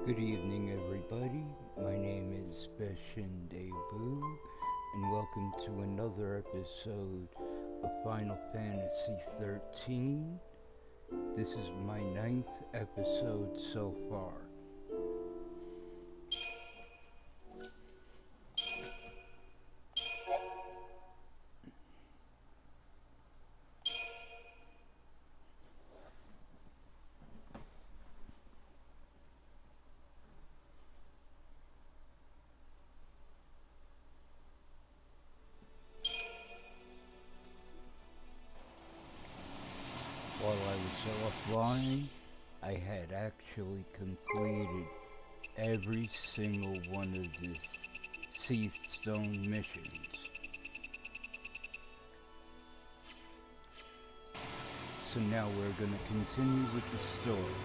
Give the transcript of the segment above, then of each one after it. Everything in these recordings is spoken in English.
Good evening, everybody. My name is Beshin Debu, and welcome to another episode of Final Fantasy XIII. This is my 9th episode so far. While I was offline, I had actually completed every single one of the Sea Stone missions. So now we're going to continue with the story.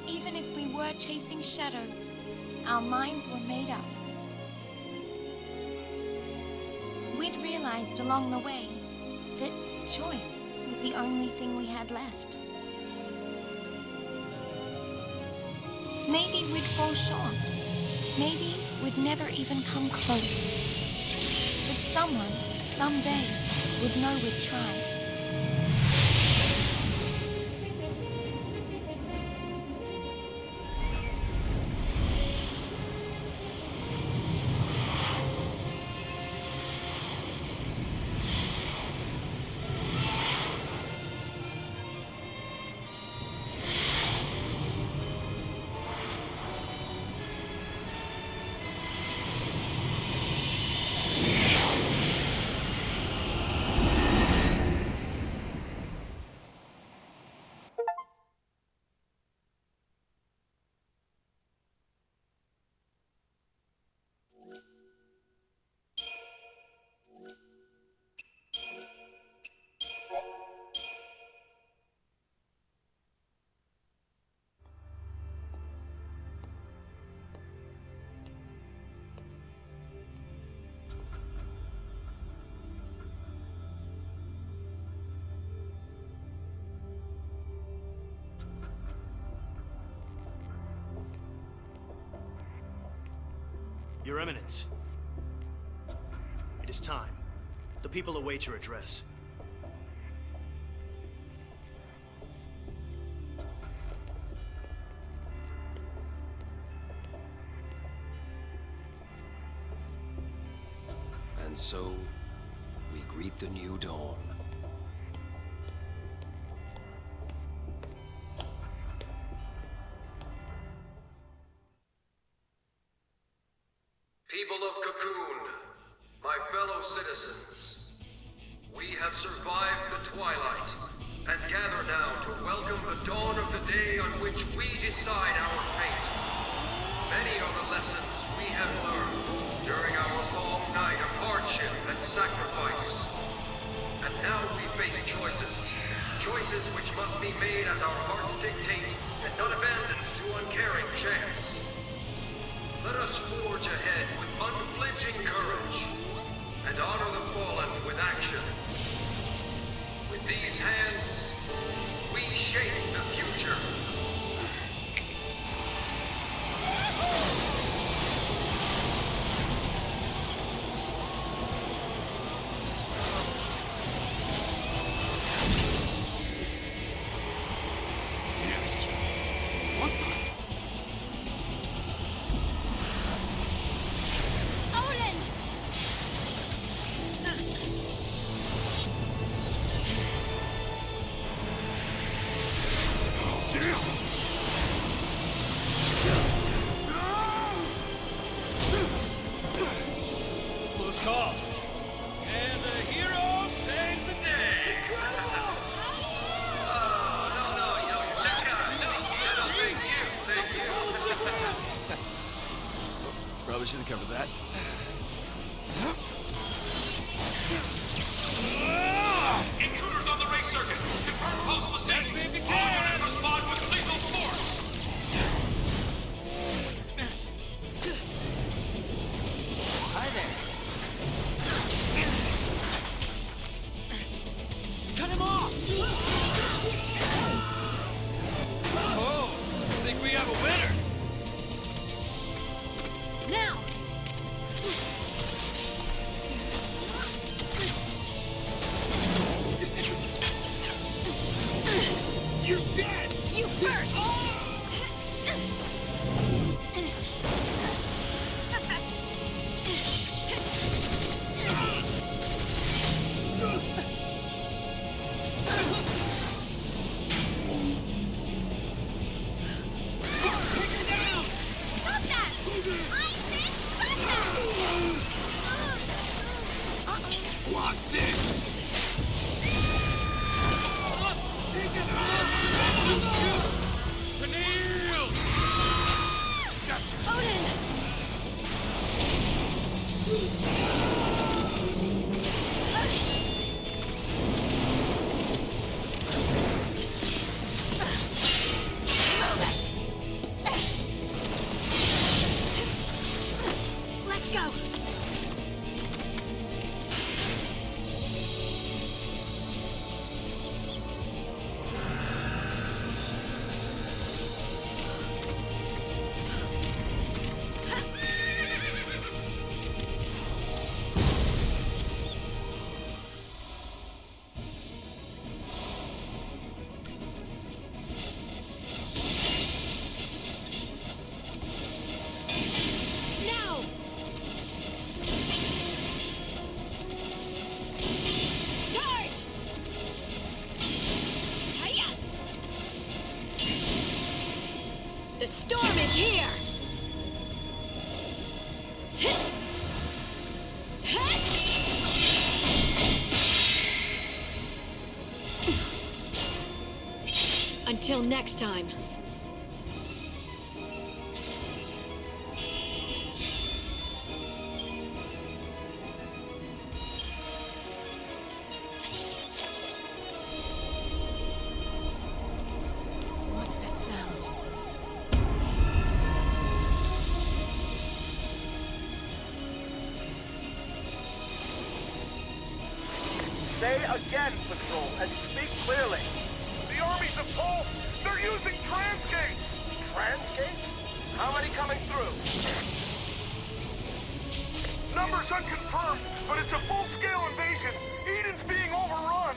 Even if we were chasing shadows, our minds were made up. We'd realized along the way that choice was the only thing we had left. Maybe we'd fall short. Maybe we'd never even come close. But someone, someday, would know we'd tried. Your Eminence, it is time. The people await your address. And so, we greet the new dawn. People of Cocoon, my fellow citizens, we have survived the twilight and gather now to welcome the dawn of the day on which we decide our fate. Many are the lessons we have learned during our long night of hardship and sacrifice. And now we face choices. Choices which must be made as our hearts dictate and not abandoned to uncaring chance. Let us forge ahead with unflinching courage and honor the fallen with action. With these hands, we shape the future. Probably should have covered that. Intruders on the race circuit! Confirm pulse vicinity! All units respond with lethal force! Hi there. Cut him off! Oh, I think we have a winner. Now! You're dead! You first! Stop that! I said stop that! Block this! Odin! Let's go! Now! Charge! Hiya! The storm is here! Hit! Hit! Until next time. What's that sound? Say again, Patrol, and speak clearly. The armies of Pulse, they're using transgates! Transgates? How many coming through? Numbers unconfirmed, but it's a full-scale invasion. Eden's being overrun.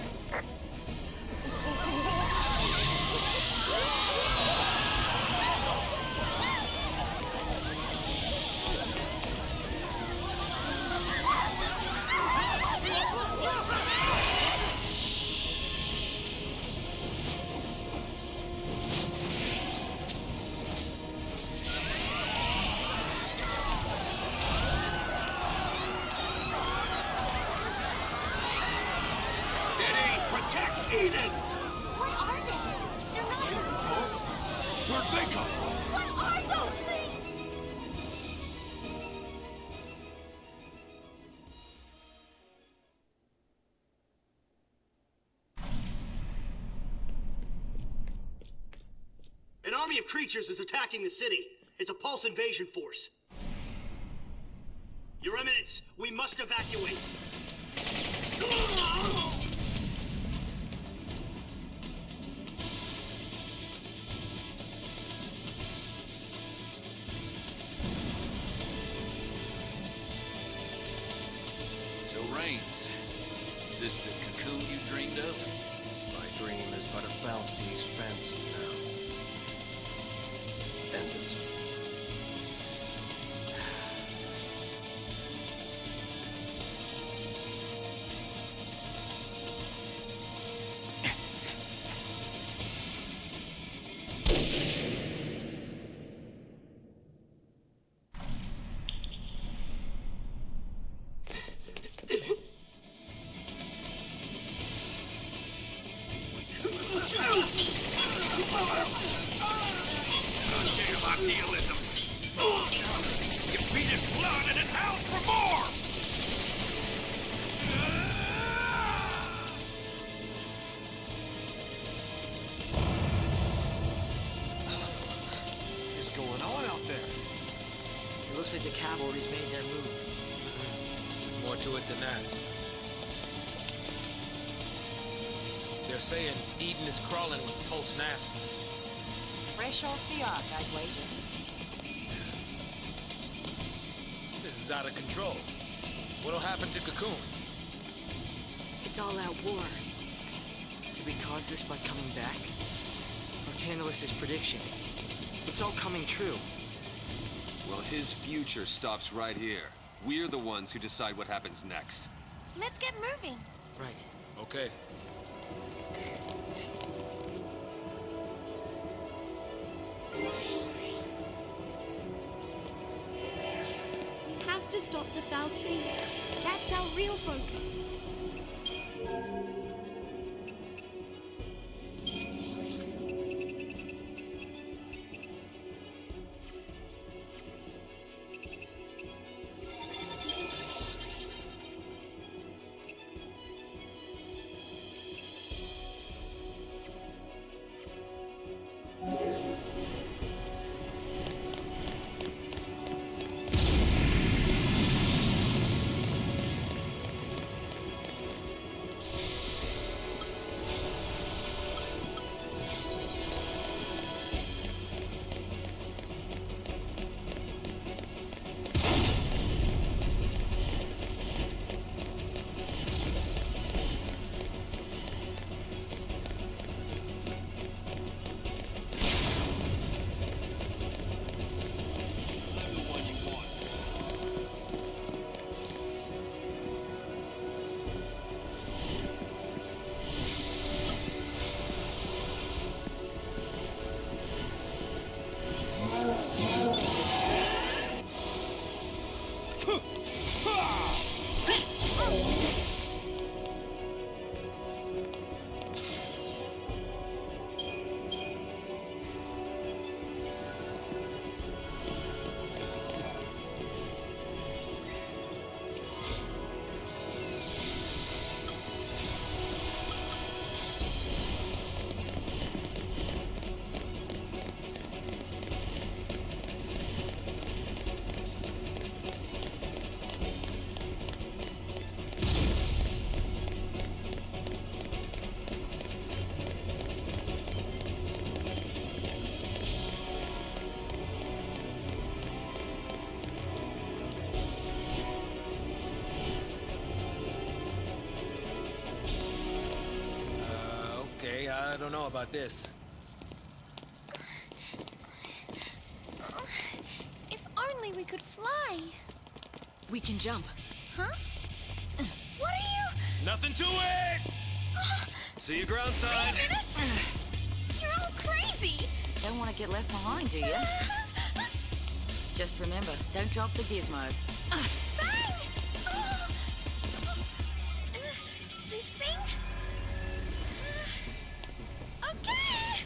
Protect Eden! What are they? They're not Pulse? Where'd they come from? What are those things? An army of creatures is attacking the city. It's a Pulse invasion force. Your Eminence, we must evacuate. So, Reigns, is this the cocoon you dreamed of? My dream is but a Falsi's fancy now. End it. for more! What's going on out there? It looks like the cavalry's made their move. There's more to it than that. They're saying Eden is crawling with pulse nasties. Fresh off the ark, I'd wager. This is out of control. What'll happen to Cocoon? It's all-out war. Did we cause this by coming back? Or Tantalus' prediction? It's all coming true. Well, his future stops right here. We're the ones who decide what happens next. Let's get moving. Right. Okay. Have to stop the fal'Cie. That's our real focus. I don't know about this. If only we could fly. We can jump. Huh? What are you? Nothing to it! See you ground side. Wait a minute! You're all crazy! Don't want to get left behind, do you? Just remember, don't drop the gizmo. Bang! This thing? Okay!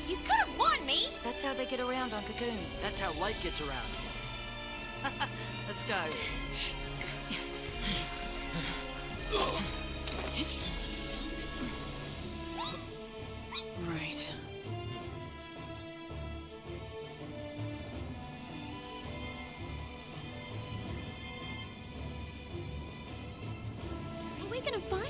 You could have won me! That's how they get around on Cocoon. That's how light gets around. Let's go. Right. Are we gonna fight?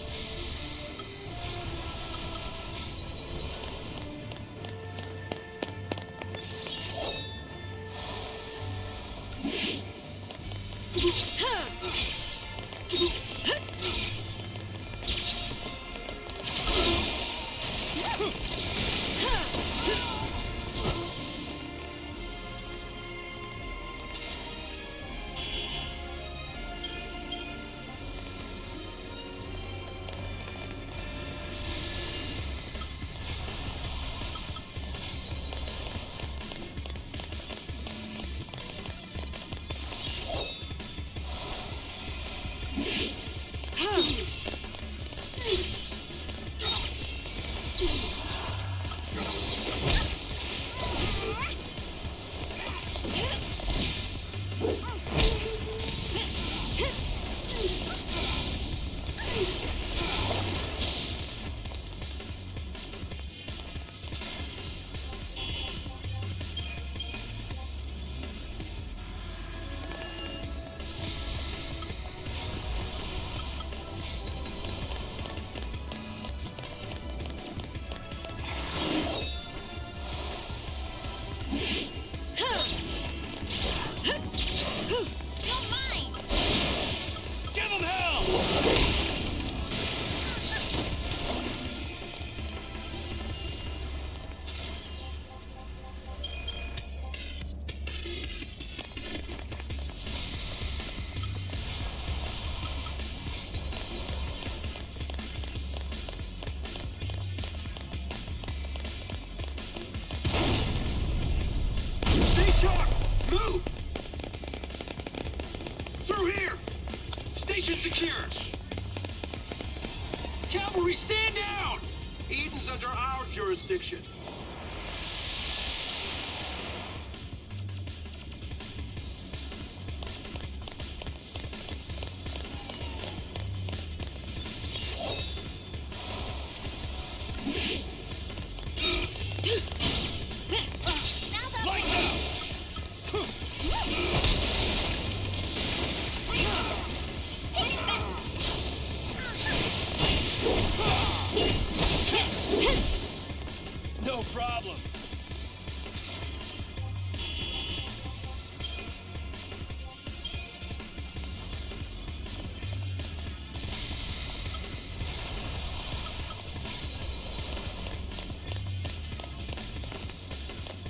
Cavalry, stand down! Eden's under our jurisdiction. No problem.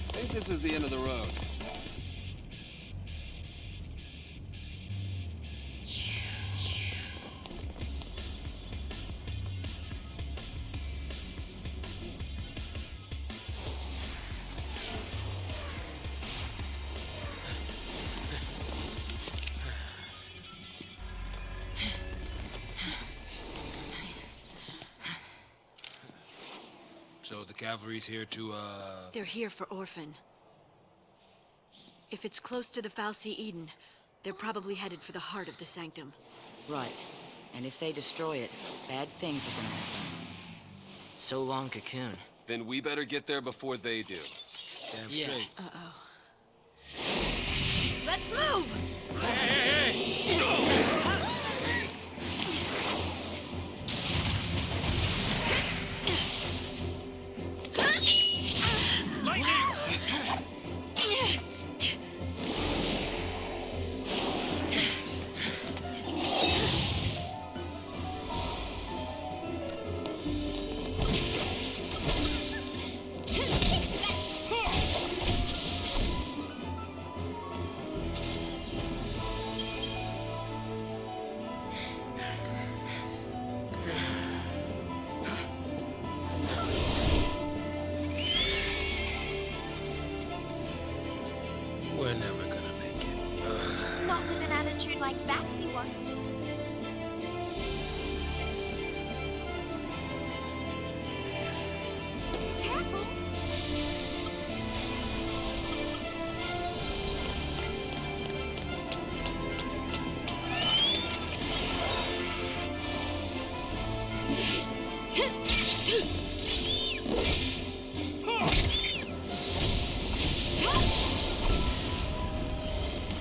I think this is the end of the road. So the cavalry's here to, They're here for Orphan. If it's close to the Fal'Cie Eden, they're probably headed for the heart of the Sanctum. Right. And if they destroy it, bad things are gonna happen. So long, Cocoon. Then we better get there before they do. damn Yeah. straight. Uh-oh. Let's move! We're never gonna make it. Not with an attitude like that, we won't. Careful!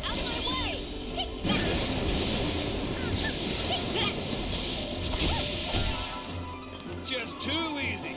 Out of my way! Take that! Just too easy.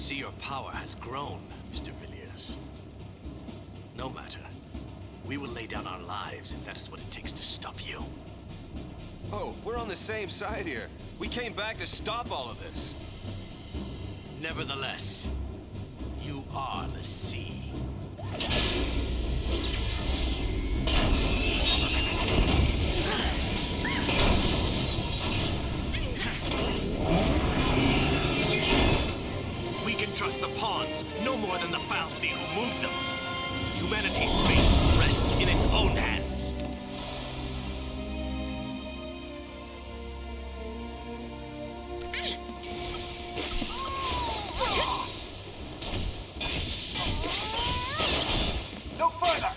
see your power has grown, Mr. Villiers. No matter. We will lay down our lives if that is what it takes to stop you. Oh, we're on the same side here. We came back to stop all of this. Nevertheless, you are the sea. We can trust the pawns no more than the fal'Cie who moved them. Humanity's fate rests in its own hands. No further!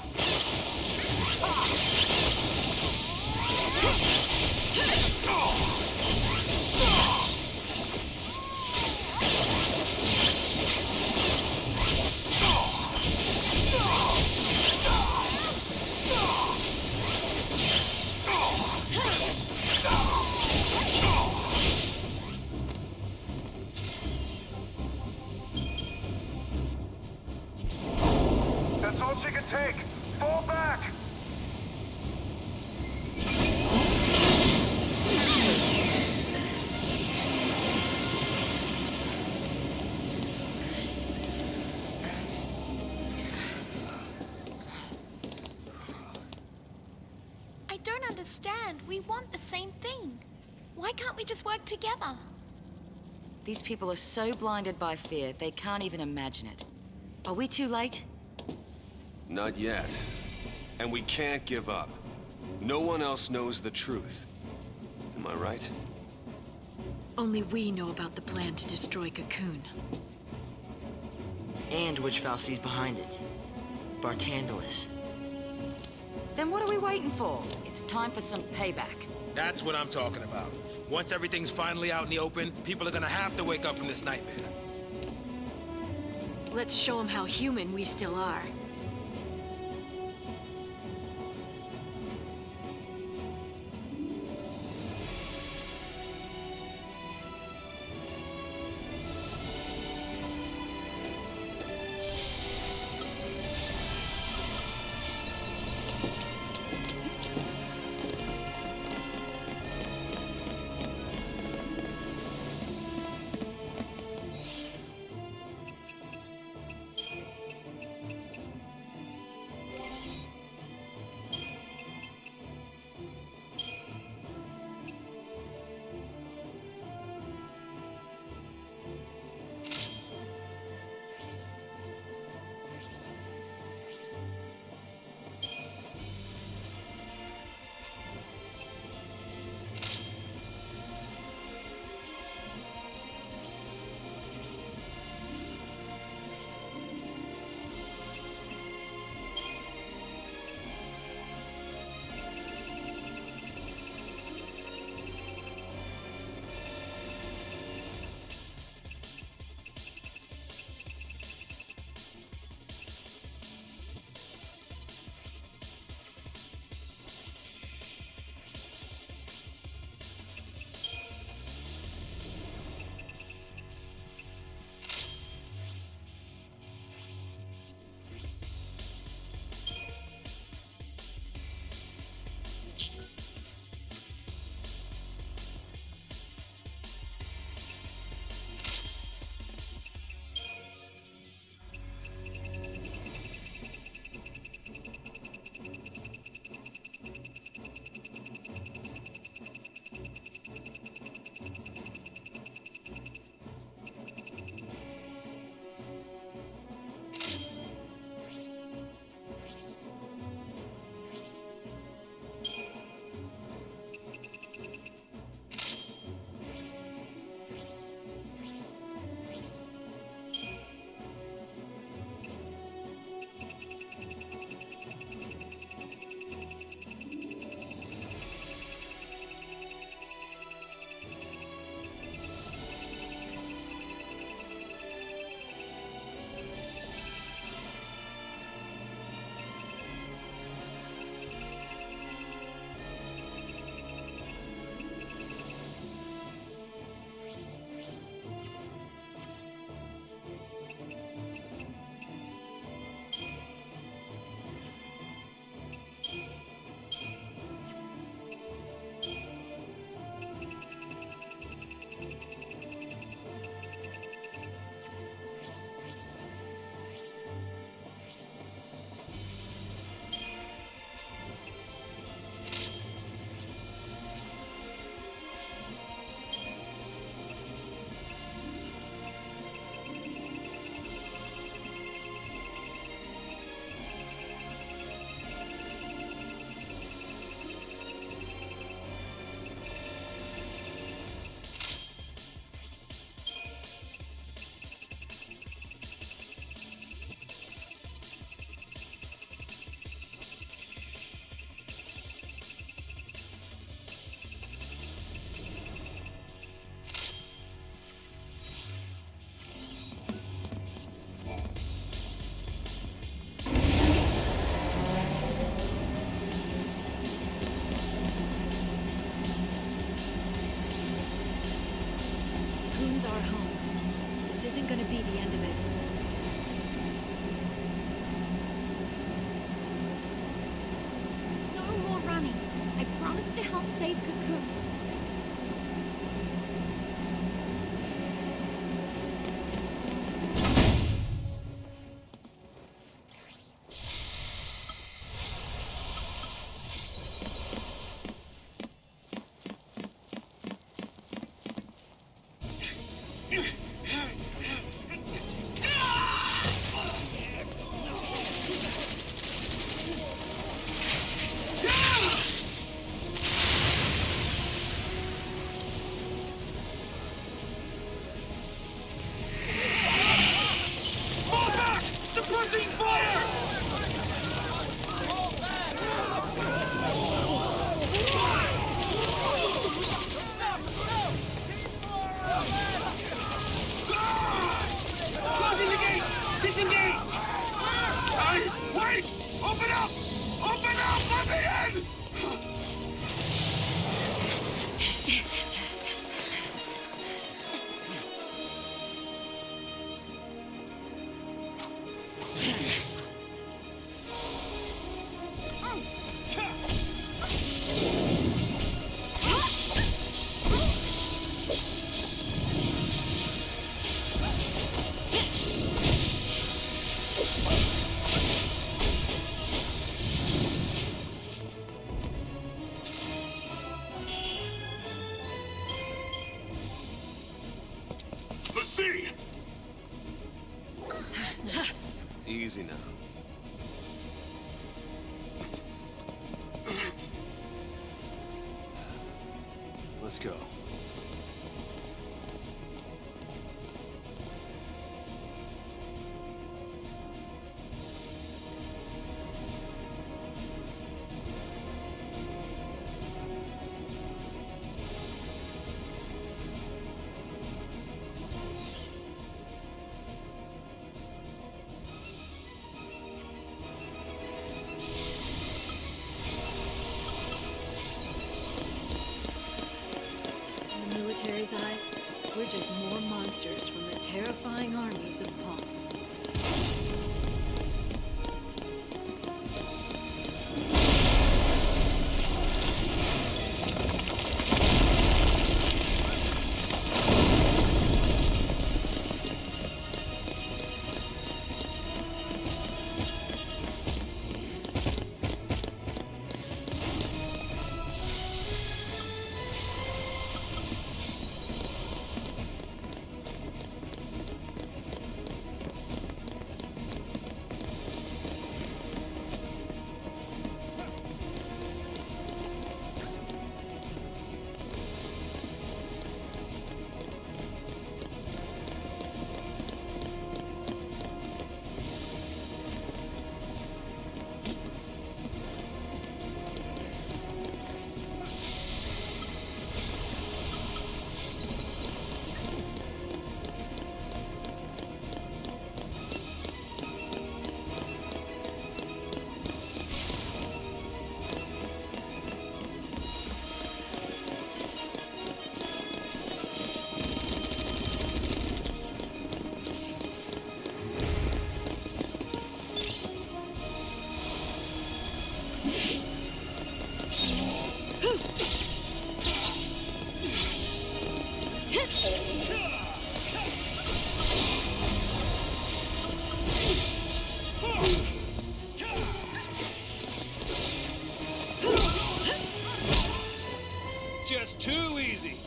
That's all she can take! Fall back! I don't understand. We want the same thing. Why can't we just work together? These people are so blinded by fear, they can't even imagine it. Are we too late? Not yet. And we can't give up. No one else knows the truth. Am I right? Only we know about the plan to destroy Cocoon. And which fal'Cie's behind it. Bartandalis. Then what are we waiting for? It's time for some payback. That's what I'm talking about. Once everything's finally out in the open, people are gonna have to wake up from this nightmare. Let's show them how human we still are. isn't gonna be the end of it. No more running. I promised to help save Cocoon. Fall back! Suppressing fire! Closing the gate! Disengage! Hey, wait! Open up! Open up! Let me in! Let's see! Easy now. Let's go. In the military's eyes, we're just more monsters from the terrifying armies of Pulse. Just too easy.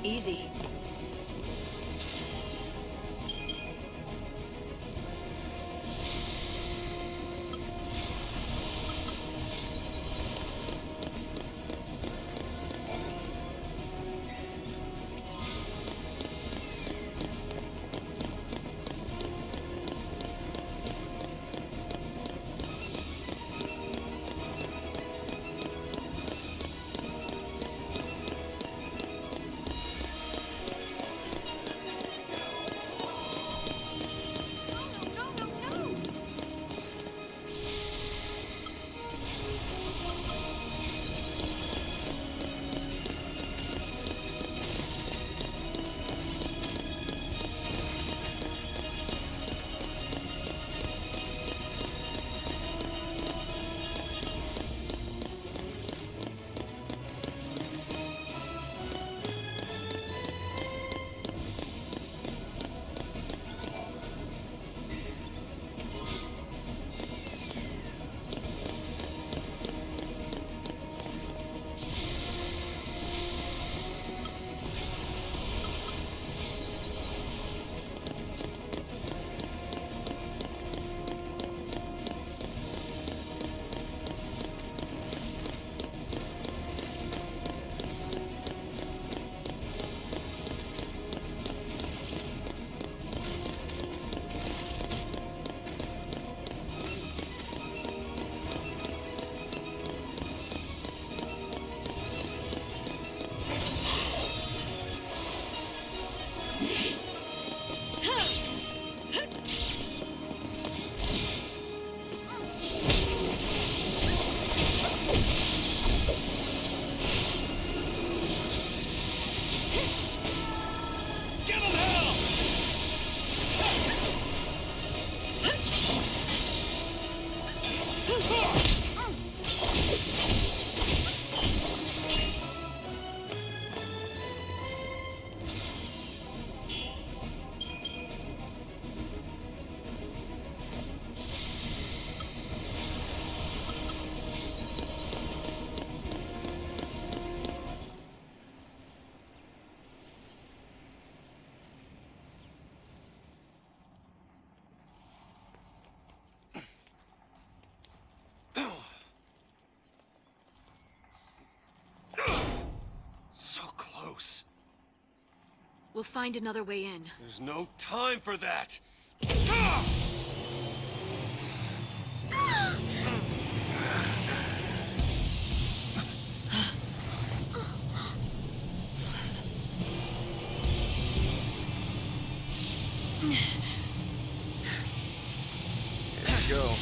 Easy. So close. We'll find another way in. There's no time for that. Go.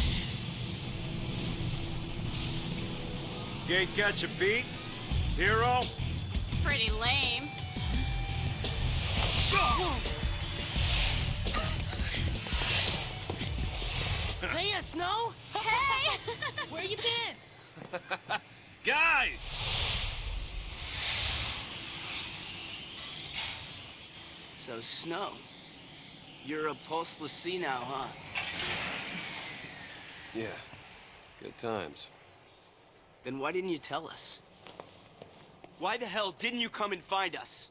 Gate catch a beat? Hero? Pretty lame. Hey, Snow! Hey! Where you been? Guys! So, Snow, you're a postless sea now, huh? Yeah, good times. Then why didn't you tell us? Why the hell didn't you come and find us?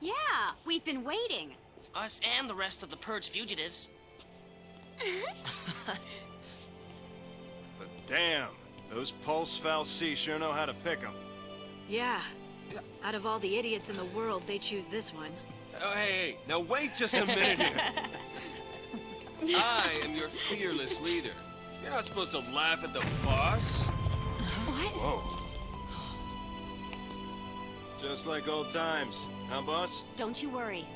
Yeah, we've been waiting. Us and the rest of the Purge fugitives. But damn, those Pulse Fal'Cie sure know how to pick 'em. Yeah. Out of all the idiots in the world, they choose this one. Oh, hey, now wait just a minute here. I am your fearless leader. You're not supposed to laugh at the boss. What? Whoa. Just like old times, huh, boss? Don't you worry.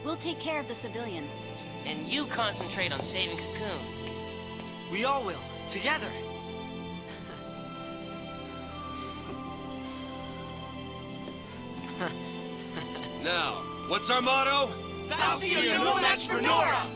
We'll take care of the civilians. And you concentrate on saving Cocoon. We all will, together. Now, what's our motto? Fal'Cie, no match for Nora!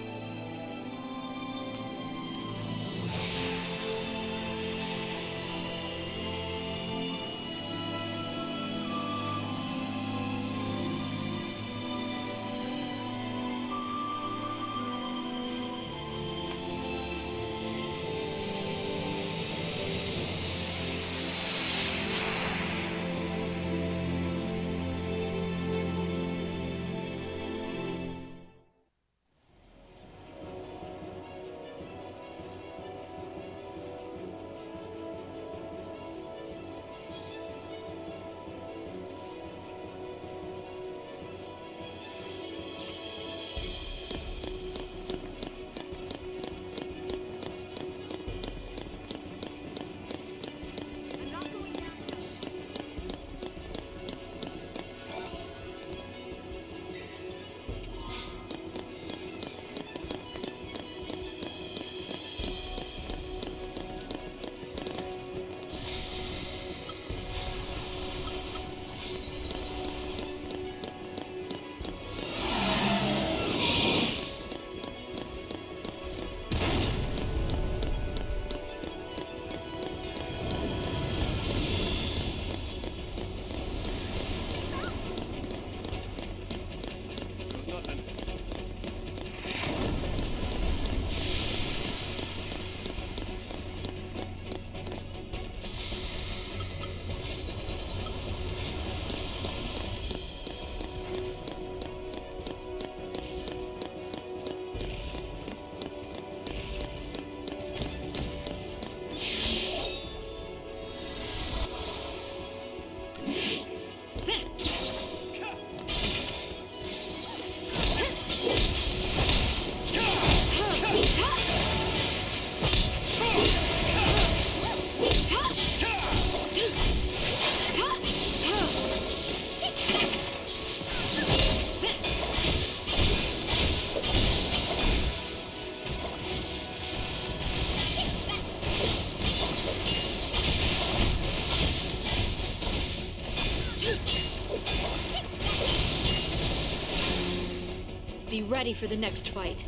Be ready for the next fight.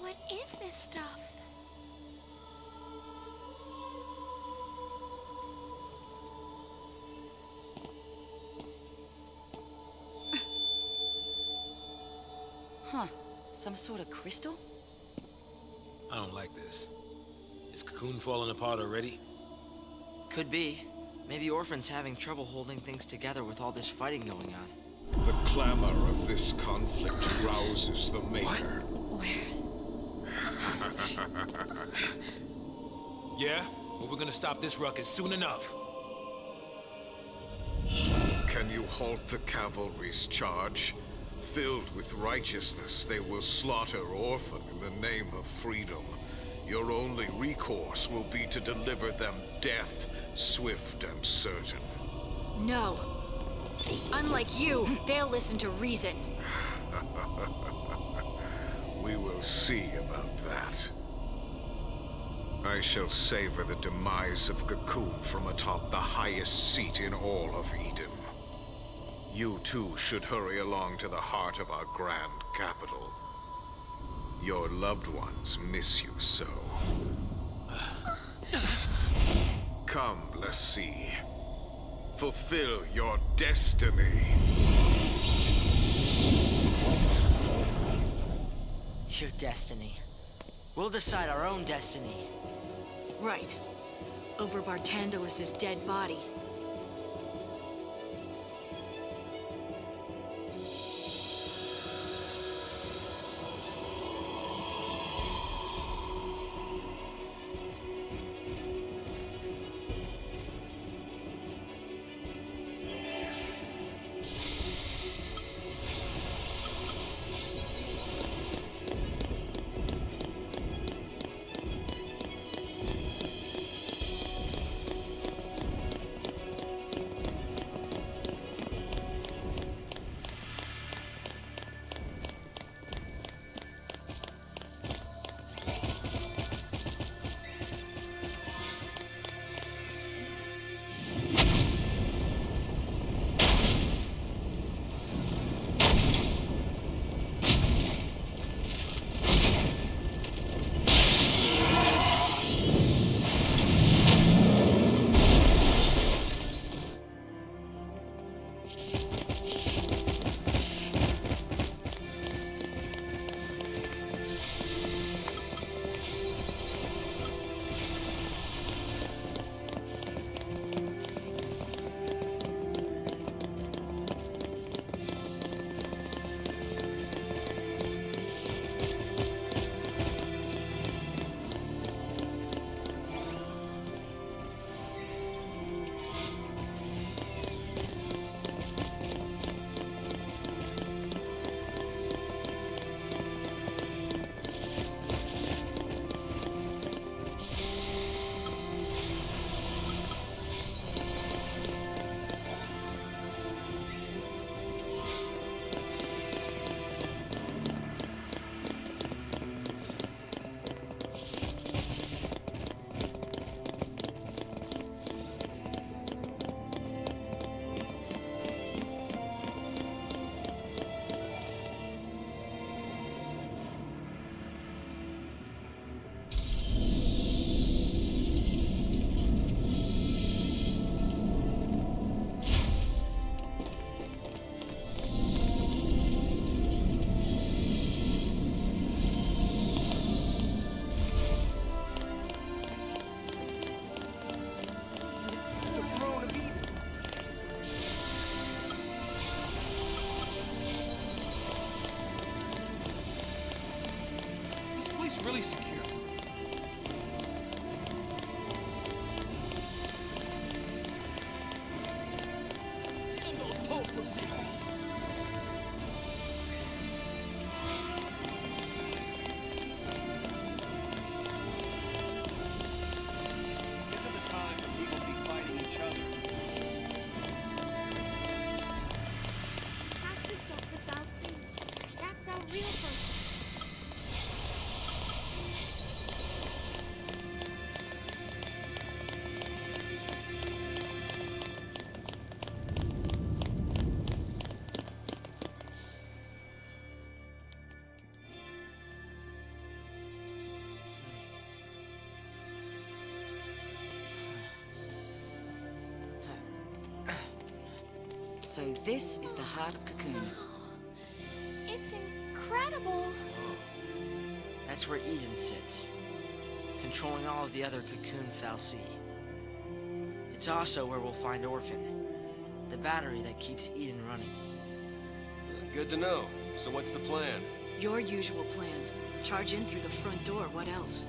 What is this stuff? Huh. Some sort of crystal? I don't like this. Is Cocoon falling apart already? Could be. Maybe Orphan's having trouble holding things together with all this fighting going on. The clamor of this conflict rouses the Maker. Yeah? Well, we're gonna stop this ruckus soon enough. Can you halt the cavalry's charge? Filled with righteousness, they will slaughter Orphan in the name of freedom. Your only recourse will be to deliver them death, swift and certain. No. Unlike you, they'll listen to reason. We will see about that. I shall savor the demise of Cocoon from atop the highest seat in all of Eden. You too should hurry along to the heart of our grand capital. Your loved ones miss you so. Come, Lassie. Fulfill your destiny. Your destiny. We'll decide our own destiny. Right. Over Bartandalus's dead body. So this is the heart of Cocoon. It's incredible. That's where Eden sits, controlling all of the other Cocoon Fal'Cie. It's also where we'll find Orphan, the battery that keeps Eden running. Good to know. So what's the plan? Your usual plan. Charge in through the front door, what else?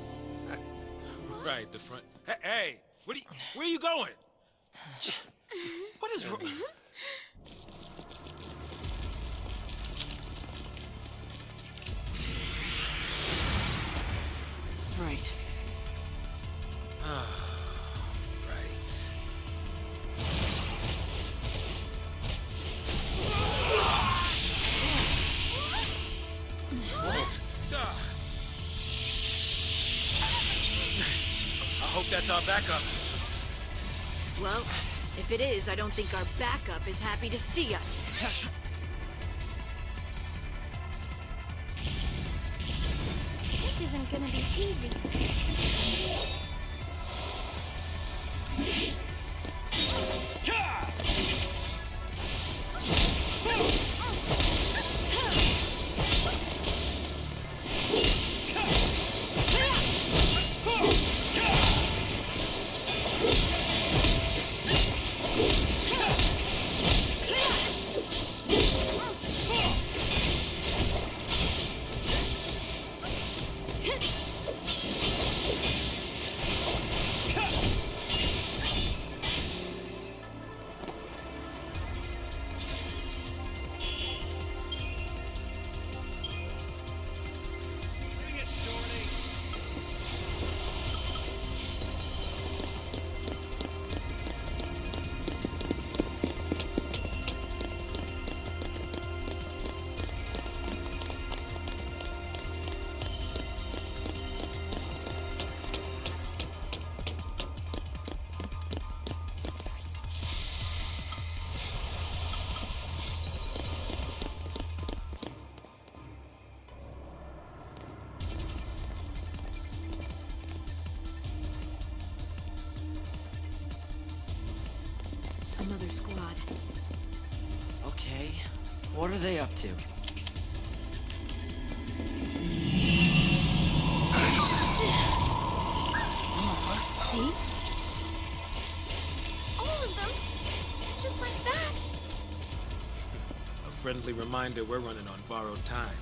Right, the front. Hey, where are you going? What is wrong? Right. I hope that's our backup. Well, if it is, I don't think our backup is happy to see us. This isn't gonna be easy. Another squad. Okay, what are they up to? See? All of them. Just like that. A friendly reminder we're running on borrowed time.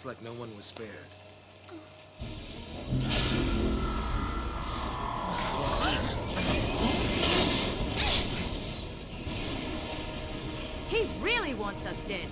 Looks like no one was spared. He really wants us dead.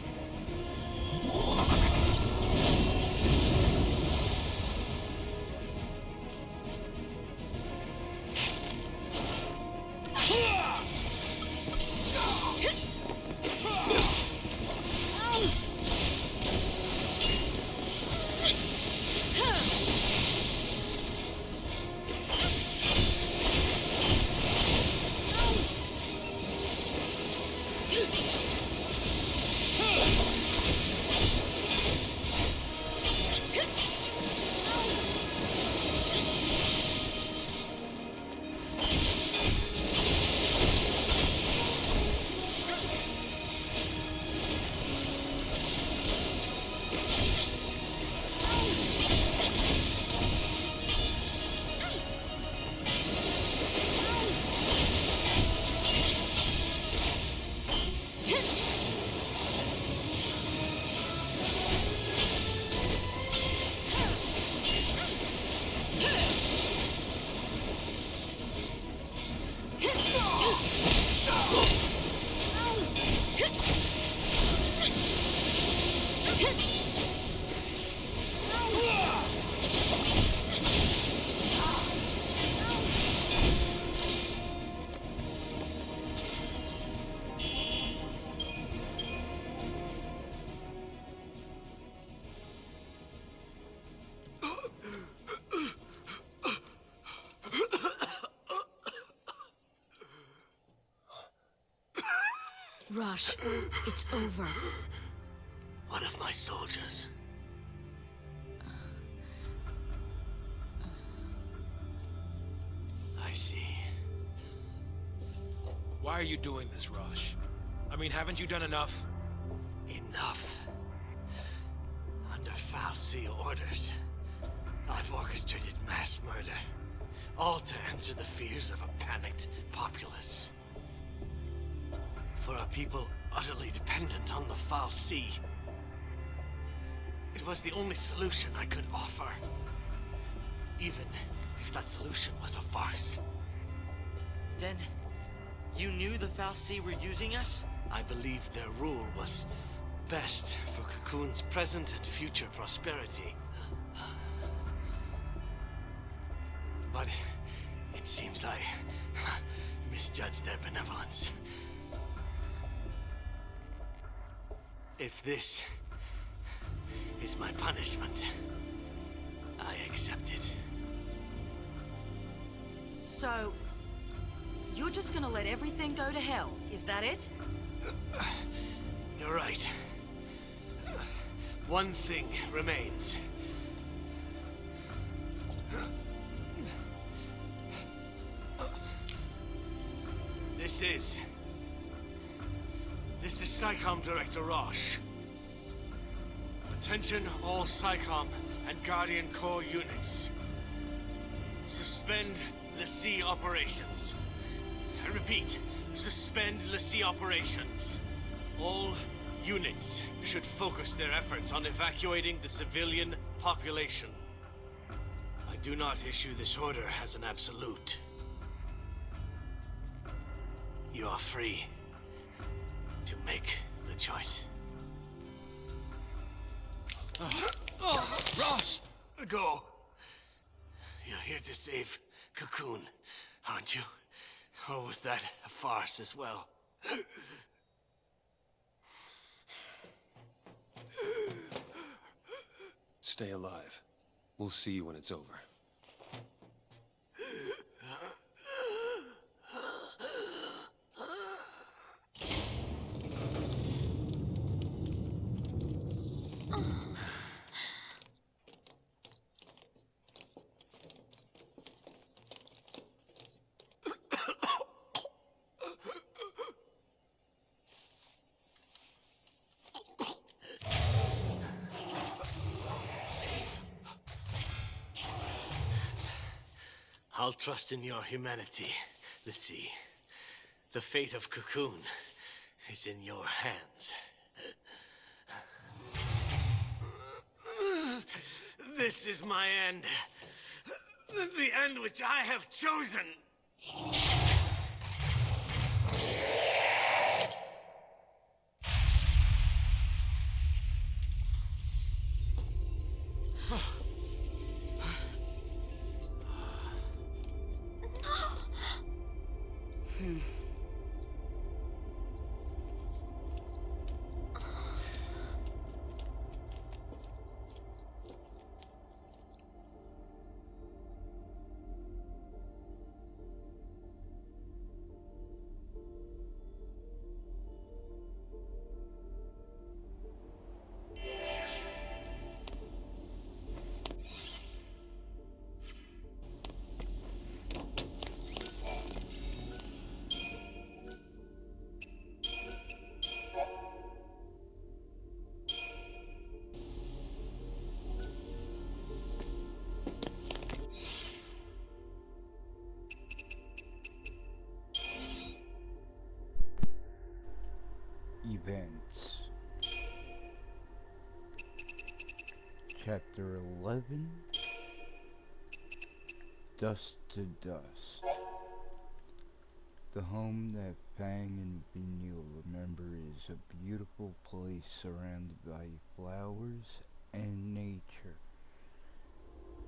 Rush, it's over. One of my soldiers. I see. Why are you doing this, Rosh? I mean, haven't you done enough? Enough. Under Fal'Cie orders, I've orchestrated mass murder, all to answer the fears of a panicked populace. For a people utterly dependent on the Fal'Cie. It was the only solution I could offer. Even if that solution was a farce. Then, you knew the Fal'Cie were using us? I believed their rule was best for Cocoon's present and future prosperity. But it seems I misjudged their benevolence. If this is my punishment, I accept it. So, you're just gonna let everything go to hell, is that it? You're right. One thing remains. This is SciComm Director Rosh. Attention all SciComm and Guardian Corps units. Suspend l'Cie operations. I repeat, suspend l'Cie operations. All units should focus their efforts on evacuating the civilian population. I do not issue this order as an absolute. You are free to make the choice. Rosh! Go. You're here to save Cocoon, aren't you? Or was that a farce as well? Stay alive. We'll see you when it's over. I'll trust in your humanity, l'Cie. The fate of Cocoon is in your hands. This is my end. The end which I have chosen. Events. Chapter 11, Dust to Dust. The home that Fang and Vinyl remember is a beautiful place surrounded by flowers and nature.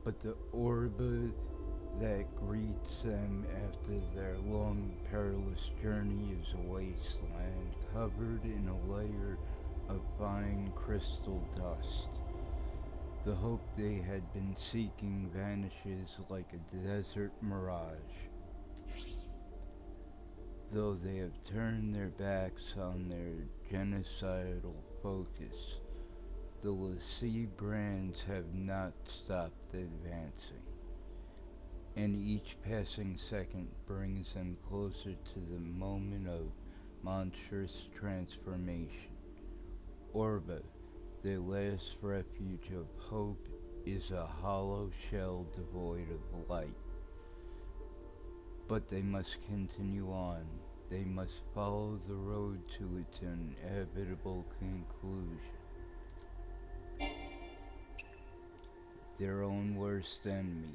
But the Orba that greets them after their long, perilous journey is a wasteland covered in a layer of fine crystal dust. The hope they had been seeking vanishes like a desert mirage. Though they have turned their backs on their genocidal focus, the Lassie brands have not stopped advancing, and each passing second brings them closer to the moment of monstrous transformation. Orba, their last refuge of hope, is a hollow shell devoid of light. But they must continue on. They must follow the road to its inevitable conclusion. Their own worst enemy.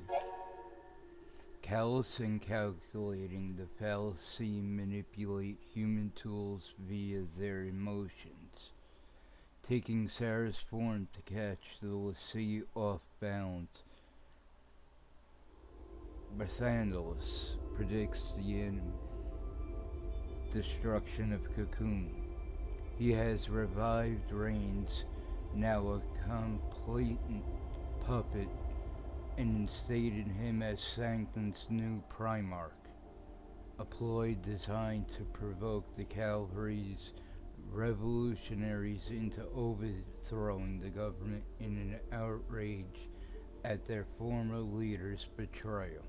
Callous and calculating, the Fal'Cie manipulate human tools via their emotions, taking Sarah's form to catch the Lassie off balance. Barthandelus predicts the destruction of Cocoon. He has revived Reigns, now a complete puppet, and instated him as Sanctum's new Primarch, a ploy designed to provoke the cavalry's revolutionaries into overthrowing the government in an outrage at their former leader's betrayal.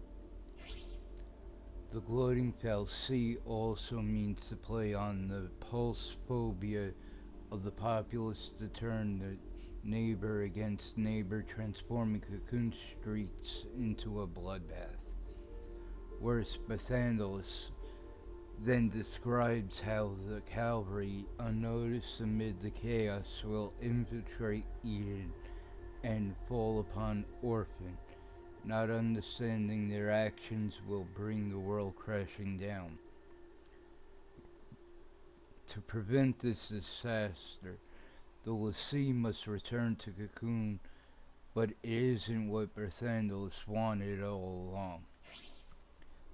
The gloating Fal'Cie also means to play on the pulse phobia of the populace to turn the neighbor against neighbor, transforming Cocoon streets into a bloodbath. Worse, Barthandelus then describes how the cavalry, unnoticed amid the chaos, will infiltrate Eden and fall upon Orphan. Not understanding their actions will bring the world crashing down. To prevent this disaster, the Lassie must return to Cocoon, but it isn't what Barthandelus wanted all along.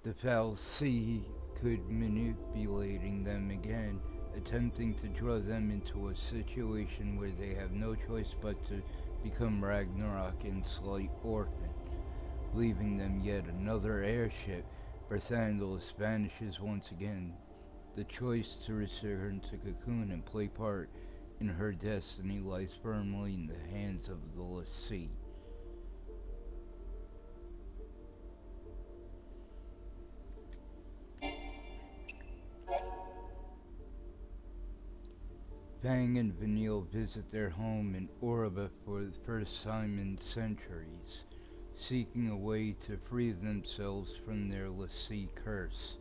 The Fal'Cie could manipulating them again, attempting to draw them into a situation where they have no choice but to become Ragnarok and slay Orphan. Leaving them yet another airship, Barthandelus vanishes once again. The choice to return to Cocoon and play part in her destiny lies firmly in the hands of the Lassie. Fang and Vinyl visit their home in Orba for the first time in centuries, seeking a way to free themselves from their Lassie curse.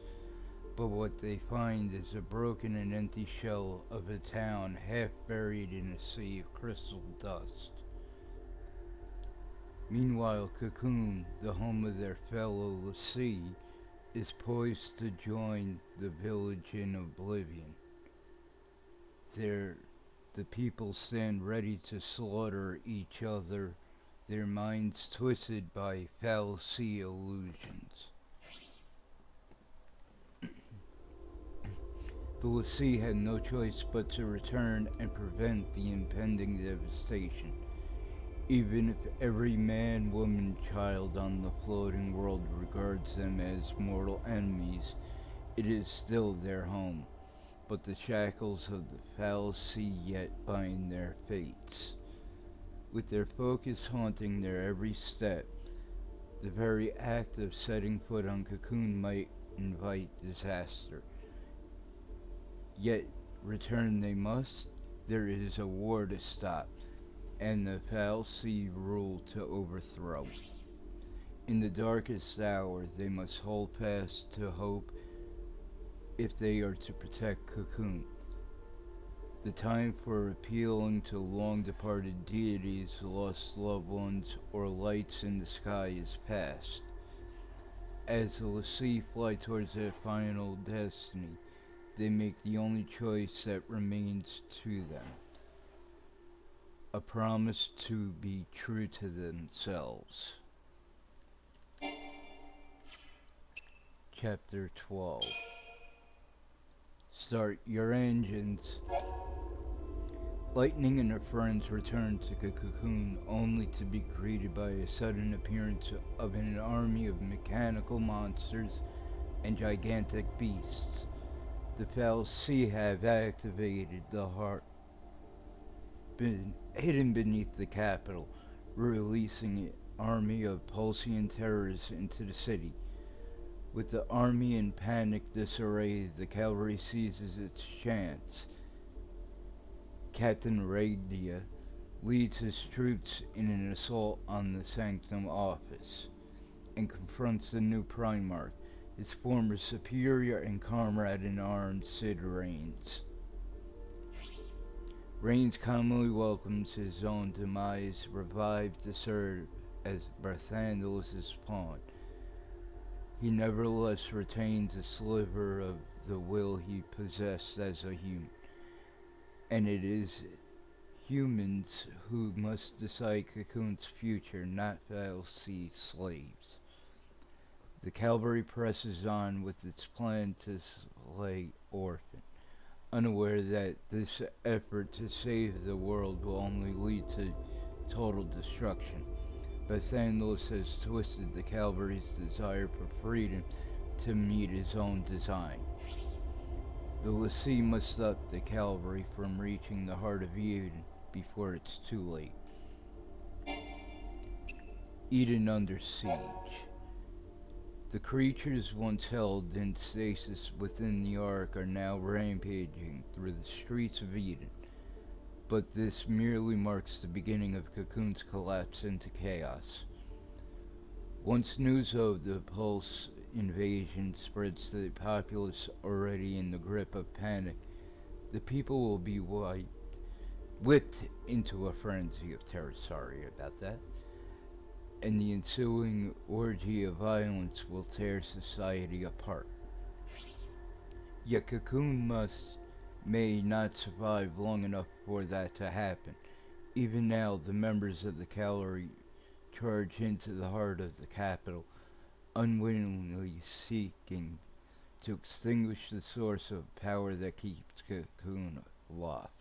But what they find is a broken and empty shell of a town half buried in a sea of crystal dust. Meanwhile, Cocoon, the home of their fellow Lassie, is poised to join the village in oblivion. There, the people stand ready to slaughter each other, their minds twisted by fallacy illusions. The Lassie had no choice but to return and prevent the impending devastation. Even if every man, woman, child on the floating world regards them as mortal enemies, it is still their home. But the shackles of the fallacy yet bind their fates. With their focus haunting their every step, the very act of setting foot on Cocoon might invite disaster. Yet return they must. There is a war to stop, and the fallacy rule to overthrow. In the darkest hour, they must hold fast to hope if they are to protect Cocoon. The time for appealing to long-departed deities, lost loved ones, or lights in the sky is past. As the Lassie fly towards their final destiny, they make the only choice that remains to them. A promise to be true to themselves. Chapter 12. Start your engines. Lightning and her friends return to the Cocoon only to be greeted by a sudden appearance of an army of mechanical monsters and gigantic beasts. The fallacy have activated the heart hidden beneath the capital, releasing an army of Pulsian terrors into the city. With the army in panic disarray, the cavalry seizes its chance. Captain Radia leads his troops in an assault on the Sanctum office and confronts the new Primarch, his former superior and comrade in arms, Cid Raines. Raines calmly welcomes his own demise, revived to serve as Barthandelus' pawn. He nevertheless retains a sliver of the will he possessed as a human, and it is humans who must decide Cocoon's future, not fallacy slaves. The cavalry presses on with its plan to slay Orphan, unaware that this effort to save the world will only lead to total destruction. Barthandelus has twisted the cavalry's desire for freedom to meet his own design. The Lassie must stop the cavalry from reaching the heart of Eden before it's too late. Eden under siege. The creatures once held in stasis within the Ark are now rampaging through the streets of Eden, but this merely marks the beginning of Cocoon's collapse into chaos. Once news of the Pulse invasion spreads to the populace already in the grip of panic, the people will be whipped into a frenzy of terror, sorry about that, and the ensuing orgy of violence will tear society apart. Yet Cocoon may not survive long enough for that to happen. Even now, the members of the cavalry charge into the heart of the capital, unwittingly seeking to extinguish the source of power that keeps Cocoon aloft.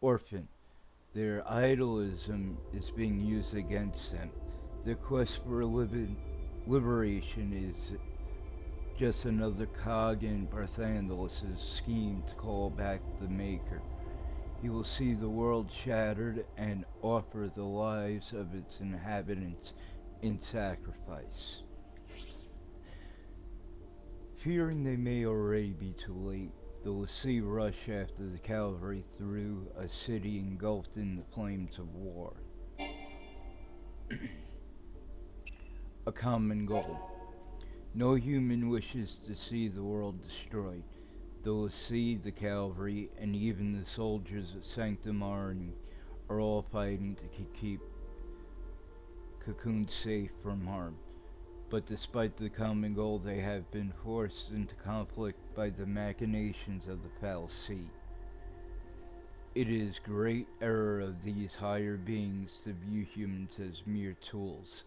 Orphan, their idolism is being used against them. Their quest for liberation is just another cog in Barthandelus' scheme to call back the Maker. He will see the world shattered and offer the lives of its inhabitants in sacrifice. Fearing they may already be too late, the Lassie rush after the cavalry through a city engulfed in the flames of war. A common goal. No human wishes to see the world destroyed. The Lassie, the cavalry, and even the soldiers of Sanctum Army are all fighting to keep Cocoon safe from harm. But despite the common goal, they have been forced into conflict by the machinations of the Foul Sea. It is great error of these higher beings to view humans as mere tools,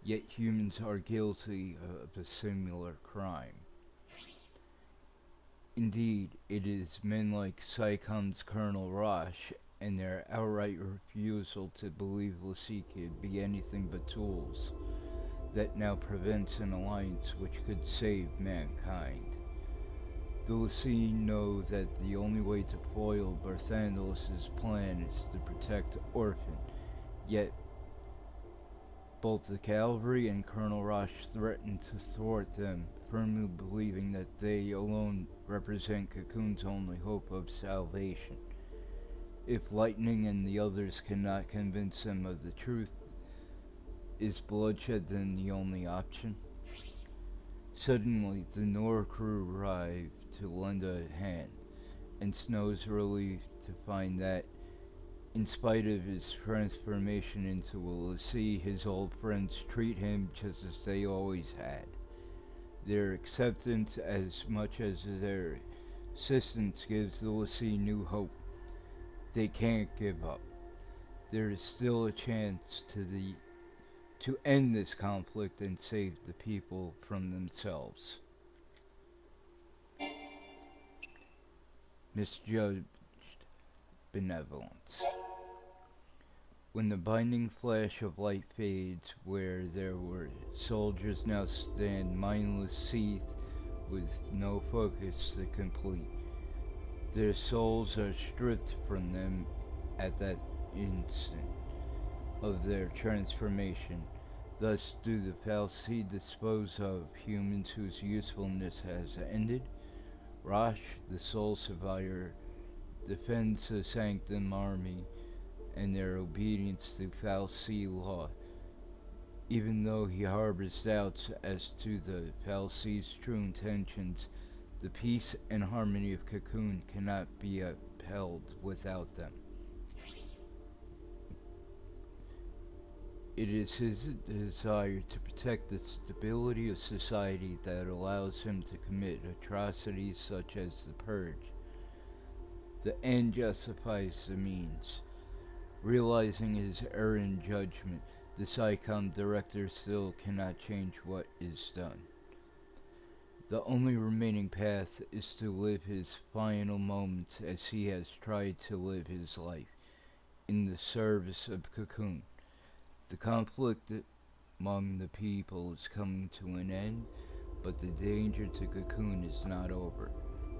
yet humans are guilty of a similar crime. Indeed, it is men like SciComm's Colonel Rosh and their outright refusal to believe l'Cie could be anything but tools that now prevents an alliance which could save mankind. The l'Cie know that the only way to foil Barthandelos' plan is to protect Orphan, yet both the cavalry and Colonel Rosh threaten to thwart them, firmly believing that they alone represent Cocoon's only hope of salvation. If Lightning and the others cannot convince them of the truth, is bloodshed then the only option? Suddenly, the Nora crew arrive to lend a hand, and Snow's relieved to find that, in spite of his transformation into a l'Cie, his old friends treat him just as they always had. Their acceptance as much as their assistance gives the l'Cie new hope. They can't give up. There is still a chance to end this conflict and save the people from themselves. Misjudged benevolence. When the blinding flash of light fades, where there were soldiers now stand mindless seethed with no focus to complete. Their souls are stripped from them at that instant of their transformation. Thus do the Foul Sea dispose of humans whose usefulness has ended. Rosh, the sole survivor, defends the Sanctum army and their obedience to Foul Sea law, even though he harbors doubts as to the Foul Sea's true intentions. The peace and harmony of Cocoon cannot be upheld without them. It is his desire to protect the stability of society that allows him to commit atrocities such as the Purge. The end justifies the means. Realizing his error in judgment, the SciComm director still cannot change what is done. The only remaining path is to live his final moments as he has tried to live his life, in the service of Cocoon. The conflict among the people is coming to an end, but the danger to Cocoon is not over,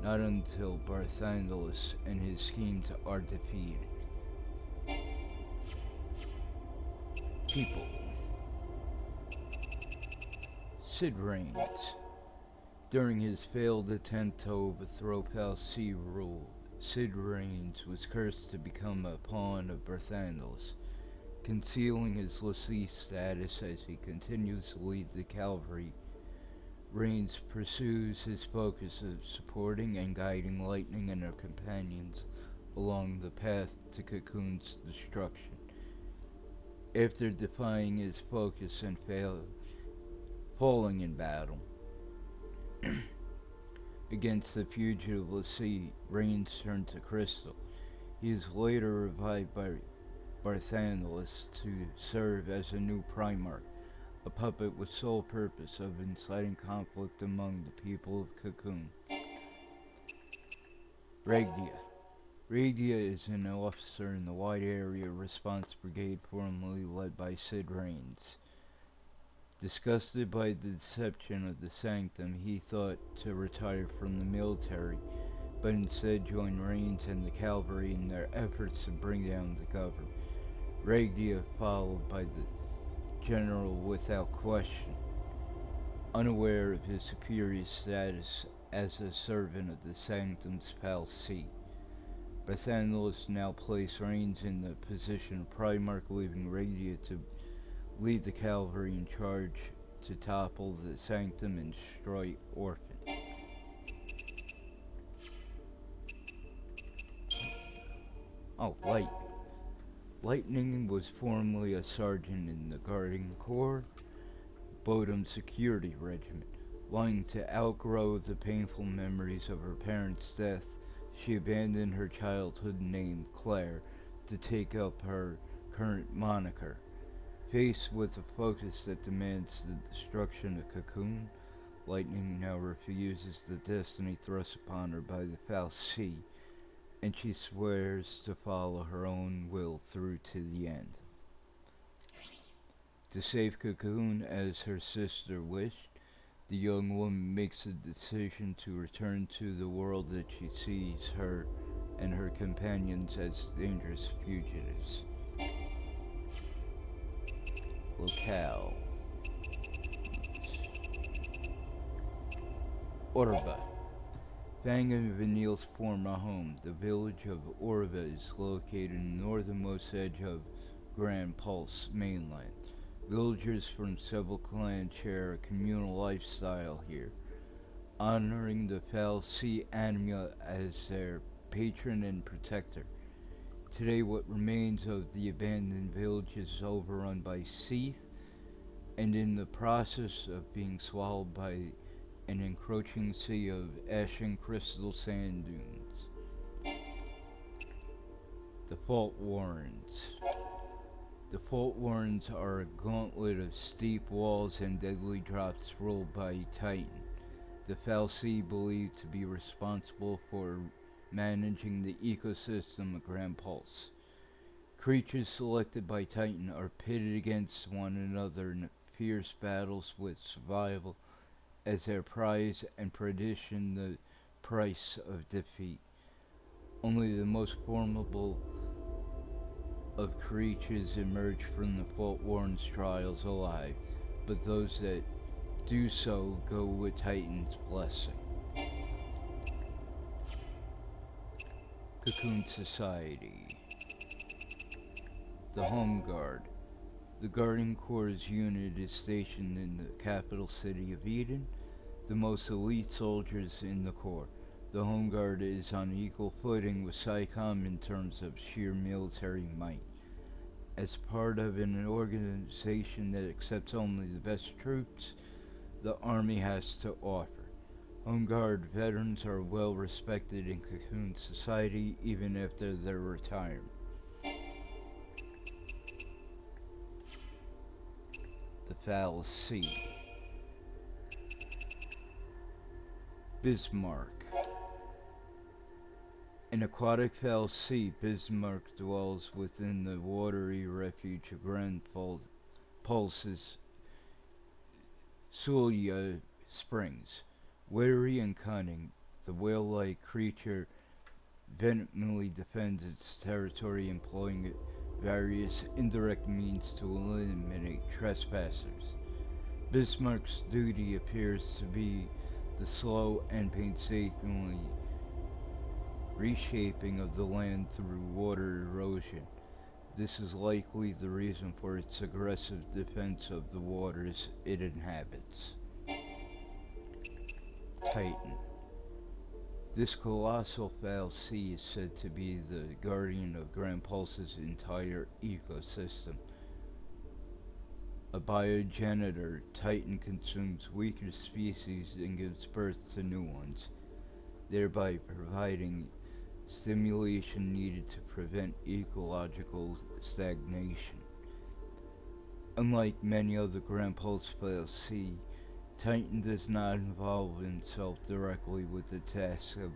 not until Barthandelos and his schemes are defeated. People. Cid reigns. During his failed attempt to overthrow Foul Sea rule, Cid Raines was cursed to become a pawn of Barthandelos, concealing his l'Cie status as he continues to lead the cavalry. Raines pursues his focus of supporting and guiding Lightning and her companions along the path to Cocoon's destruction. After defying his focus and falling in battle against the fugitive l'Cie, Raines turned to Crystal. He is later revived by Barthandelos to serve as a new Primarch, a puppet with sole purpose of inciting conflict among the people of Cocoon. Regdia. Regdia is an officer in the Wide Area Response Brigade formerly led by Cid Raines. Disgusted by the deception of the Sanctum, he thought to retire from the military, but instead joined Raines and the cavalry in their efforts to bring down the government. Regdia followed by the general without question, unaware of his superior status as a servant of the Sanctum's Foul Sea. Barthandelos now placed Raines in the position of Primarch, leaving Regdia to lead the cavalry in charge to topple the Sanctum and destroy Orphan. Lightning was formerly a sergeant in the Guardian Corps, Bodum Security Regiment. Wanting to outgrow the painful memories of her parents' death, she abandoned her childhood name, Claire, to take up her current moniker. Faced with a focus that demands the destruction of Cocoon, Lightning now refuses the destiny thrust upon her by the fal'Cie, and she swears to follow her own will through to the end. To save Cocoon as her sister wished, the young woman makes a decision to return to the world that she sees her and her companions as dangerous fugitives. Locale. Orba. Fang and Vanille's former home, the village of Orva is located in the northernmost edge of Grand Pulse mainland. Villagers from several clans share a communal lifestyle here, honoring the fal'Cie Anima as their patron and protector. Today, what remains of the abandoned village is overrun by Seath and in the process of being swallowed by an encroaching sea of ashen crystal sand dunes. The Fault Warrens. The Fault Warrens are a gauntlet of steep walls and deadly drops ruled by Titan, the fal'Cie believed to be responsible for managing the ecosystem of Grand Pulse. Creatures selected by Titan are pitted against one another in fierce battles with survival as their prize and perdition the price of defeat. Only the most formidable of creatures emerge from the Fault Warren's trials alive, but those that do so go with Titan's blessing. Cocoon Society. The Home Guard. The Guardian Corps' unit is stationed in the capital city of Eden, the most elite soldiers in the Corps. The Home Guard is on equal footing with PSICOM in terms of sheer military might. As part of an organization that accepts only the best troops the Army has to offer. Home Guard veterans are well respected in Cocoon Society even after their retirement. The fal'Cie. Bismarck. An aquatic fal'Cie, Bismarck dwells within the watery refuge of Grand Pulse's Sulia Springs. Wary and cunning, the whale-like creature vehemently defends its territory, employing various indirect means to eliminate trespassers. Bismarck's duty appears to be the slow and painstakingly reshaping of the land through water erosion. This is likely the reason for its aggressive defense of the waters it inhabits. Titan. This colossal fal'Cie is said to be the guardian of Grand Pulse's entire ecosystem. A biogenitor, Titan consumes weaker species and gives birth to new ones, thereby providing stimulation needed to prevent ecological stagnation. Unlike many other Grand Pulse fal'Cie, Titan does not involve himself directly with the task of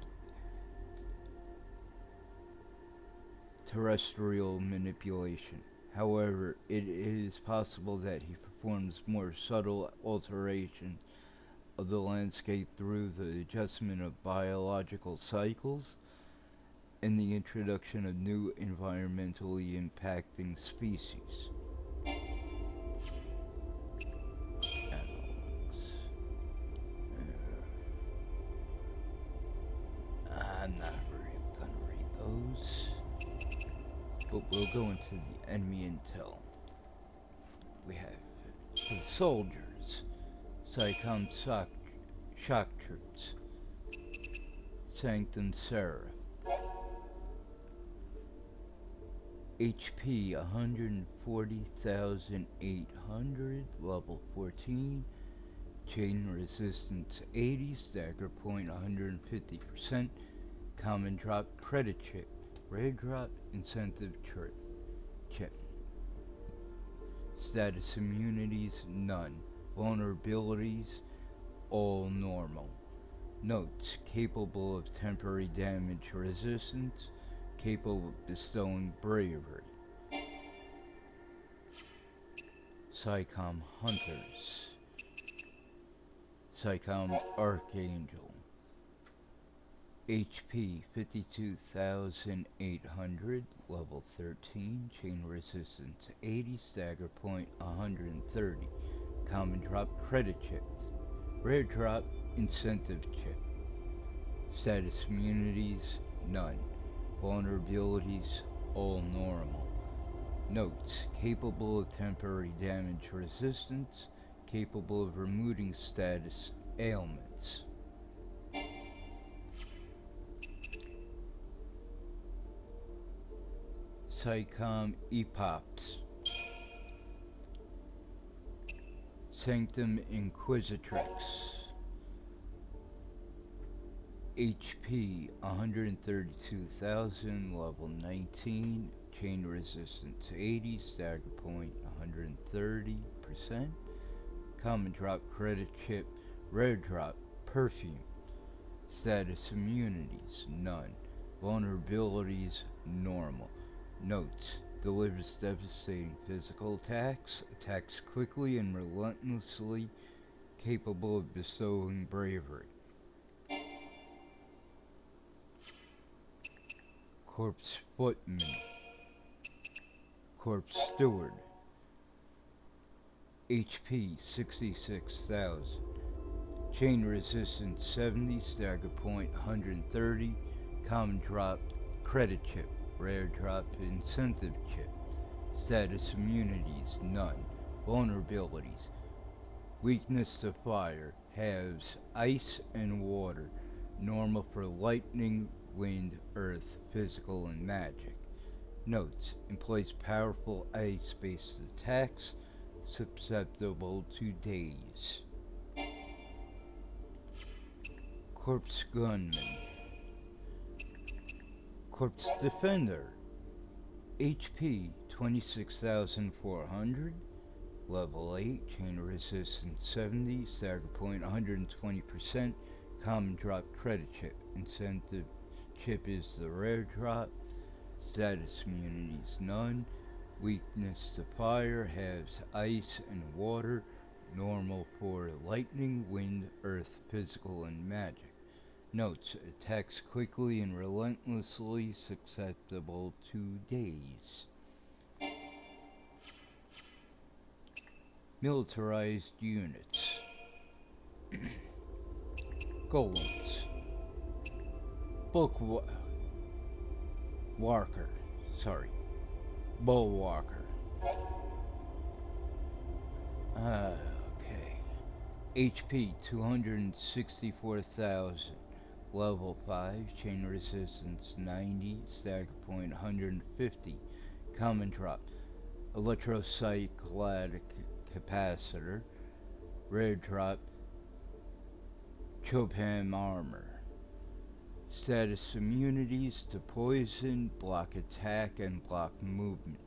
terrestrial manipulation. However, it is possible that he performs more subtle alteration of the landscape through the adjustment of biological cycles and the introduction of new environmentally impacting species. I'm not really gonna read those, but we'll go into the enemy intel. We have for the soldiers, PSICOM shock troops, Sanctum Seraph, HP 140,800, level 14. Chain resistance 80, stagger point 150%. Common drop credit chip. Rare drop incentive chip. Status immunities none. Vulnerabilities all normal. Notes: capable of temporary damage resistance, capable of bestowing bravery. Psycom Hunters. Psycom Archangel. HP 52,800, level 13, chain resistance 80, stagger point 130, common drop credit chip, rare drop incentive chip, status immunities none, vulnerabilities all normal. Notes: capable of temporary damage resistance, capable of removing status ailments. Psycom Epops. Sanctum Inquisitrix. HP 132,000, level 19, chain resistance 80, stagger point 130%, common drop credit chip, rare drop perfume, status immunities none, vulnerabilities normal. Notes: delivers devastating physical attacks, attacks quickly and relentlessly, capable of bestowing bravery. Corpse Footman. Corpse Steward. HP 66,000. Chain resistance 70, stagger point 130, common drop credit chip, rare drop incentive chip, status immunities none, vulnerabilities, weakness to fire, halves ice and water, normal for lightning, wind, earth, physical, and magic. Notes: employs powerful ice-based attacks, susceptible to daze. Corpse Gunman. Corpse Defender. HP 26,400, level 8, chain resistance 70, stagger point 120%, common drop credit chip, incentive chip is the rare drop, status immunities none, weakness to fire, halves ice and water, normal for lightning, wind, earth, physical, and magic. Notes: attacks quickly and relentlessly, susceptible to daze. Militarized units. Golems. Bullwalker. Okay. HP 264,000. Level 5, chain resistance 90, stagger point 150, common drop, electrocyclic capacitor, rare drop, Chopin armor, status immunities to poison, block attack, and block movement,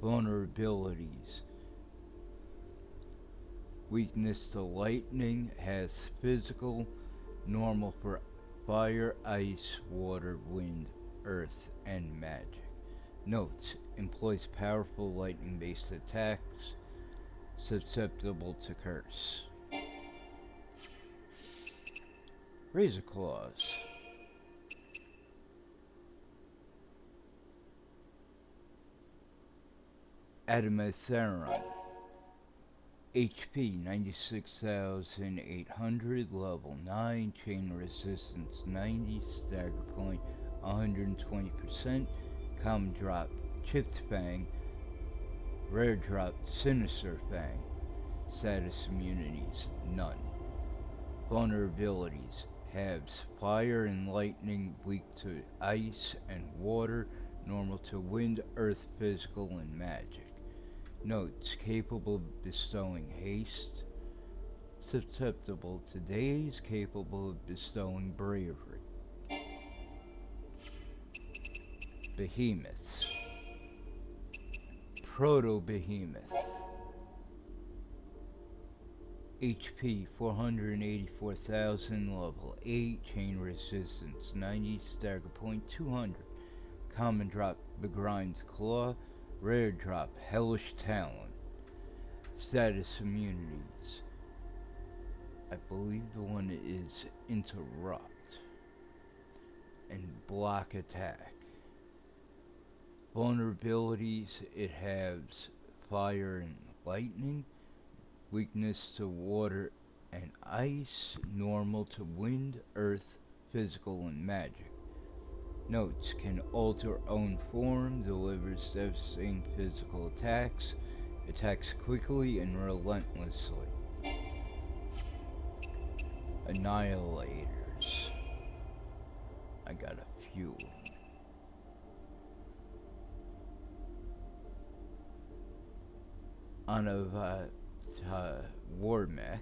vulnerabilities, weakness to lightning, has physical, normal for fire, ice, water, wind, earth, and magic. Notes: employs powerful lightning-based attacks, susceptible to curse. Razor Claws. Adamantheron. HP 96,800, level 9, chain resistance 90, stagger point 120%, common drop Chipped Fang, rare drop Sinister Fang, status immunities none, vulnerabilities halves fire and lightning, weak to ice and water, normal to wind, earth, physical, and magic. Notes: capable of bestowing haste, susceptible to daze, capable of bestowing bravery. Behemoths. Proto-Behemoth. HP 484,000, level 8, chain resistance 90, stagger point 200. Common drop Begrimed Claw, rare drop Hellish Talon. Status immunities. I believe the one is Interrupt and Block Attack. Vulnerabilities, it has Fire and Lightning, weakness to water and ice, normal to wind, earth, physical, and magic. Notes: can alter own form, delivers devastating physical attacks, attacks quickly and relentlessly. Annihilators. I got a few. Anavata Warmech.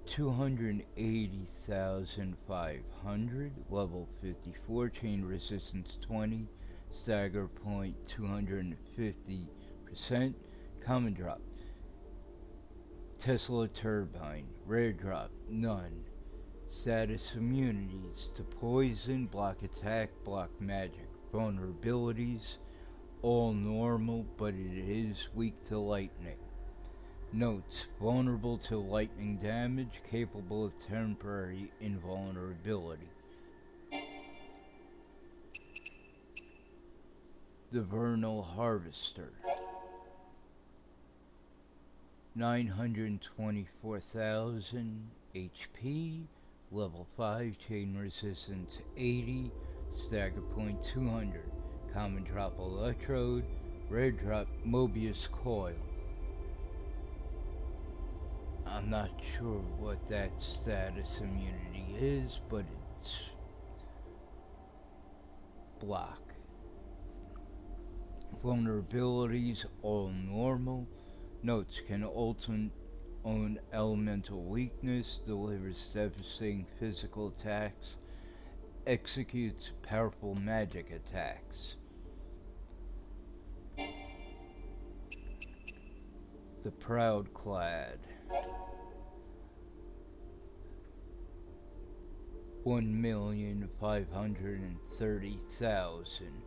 280,500, level 54, chain resistance 20, stagger point 250%, common drop Tesla Turbine, rare drop none. Status immunities to poison, block attack, block magic. Vulnerabilities, all normal, but it is weak to lightning. Notes: vulnerable to lightning damage, capable of temporary invulnerability. The Vernal Harvester. 924,000 HP, level 5, chain resistance 80, stagger point 200. Common drop Electrode, rare drop Mobius Coil. I'm not sure what that status immunity is, but it's block. Vulnerabilities, all normal. Notes: can own elemental weakness, delivers devastating physical attacks, executes powerful magic attacks. The Proud Clad. 1,530,000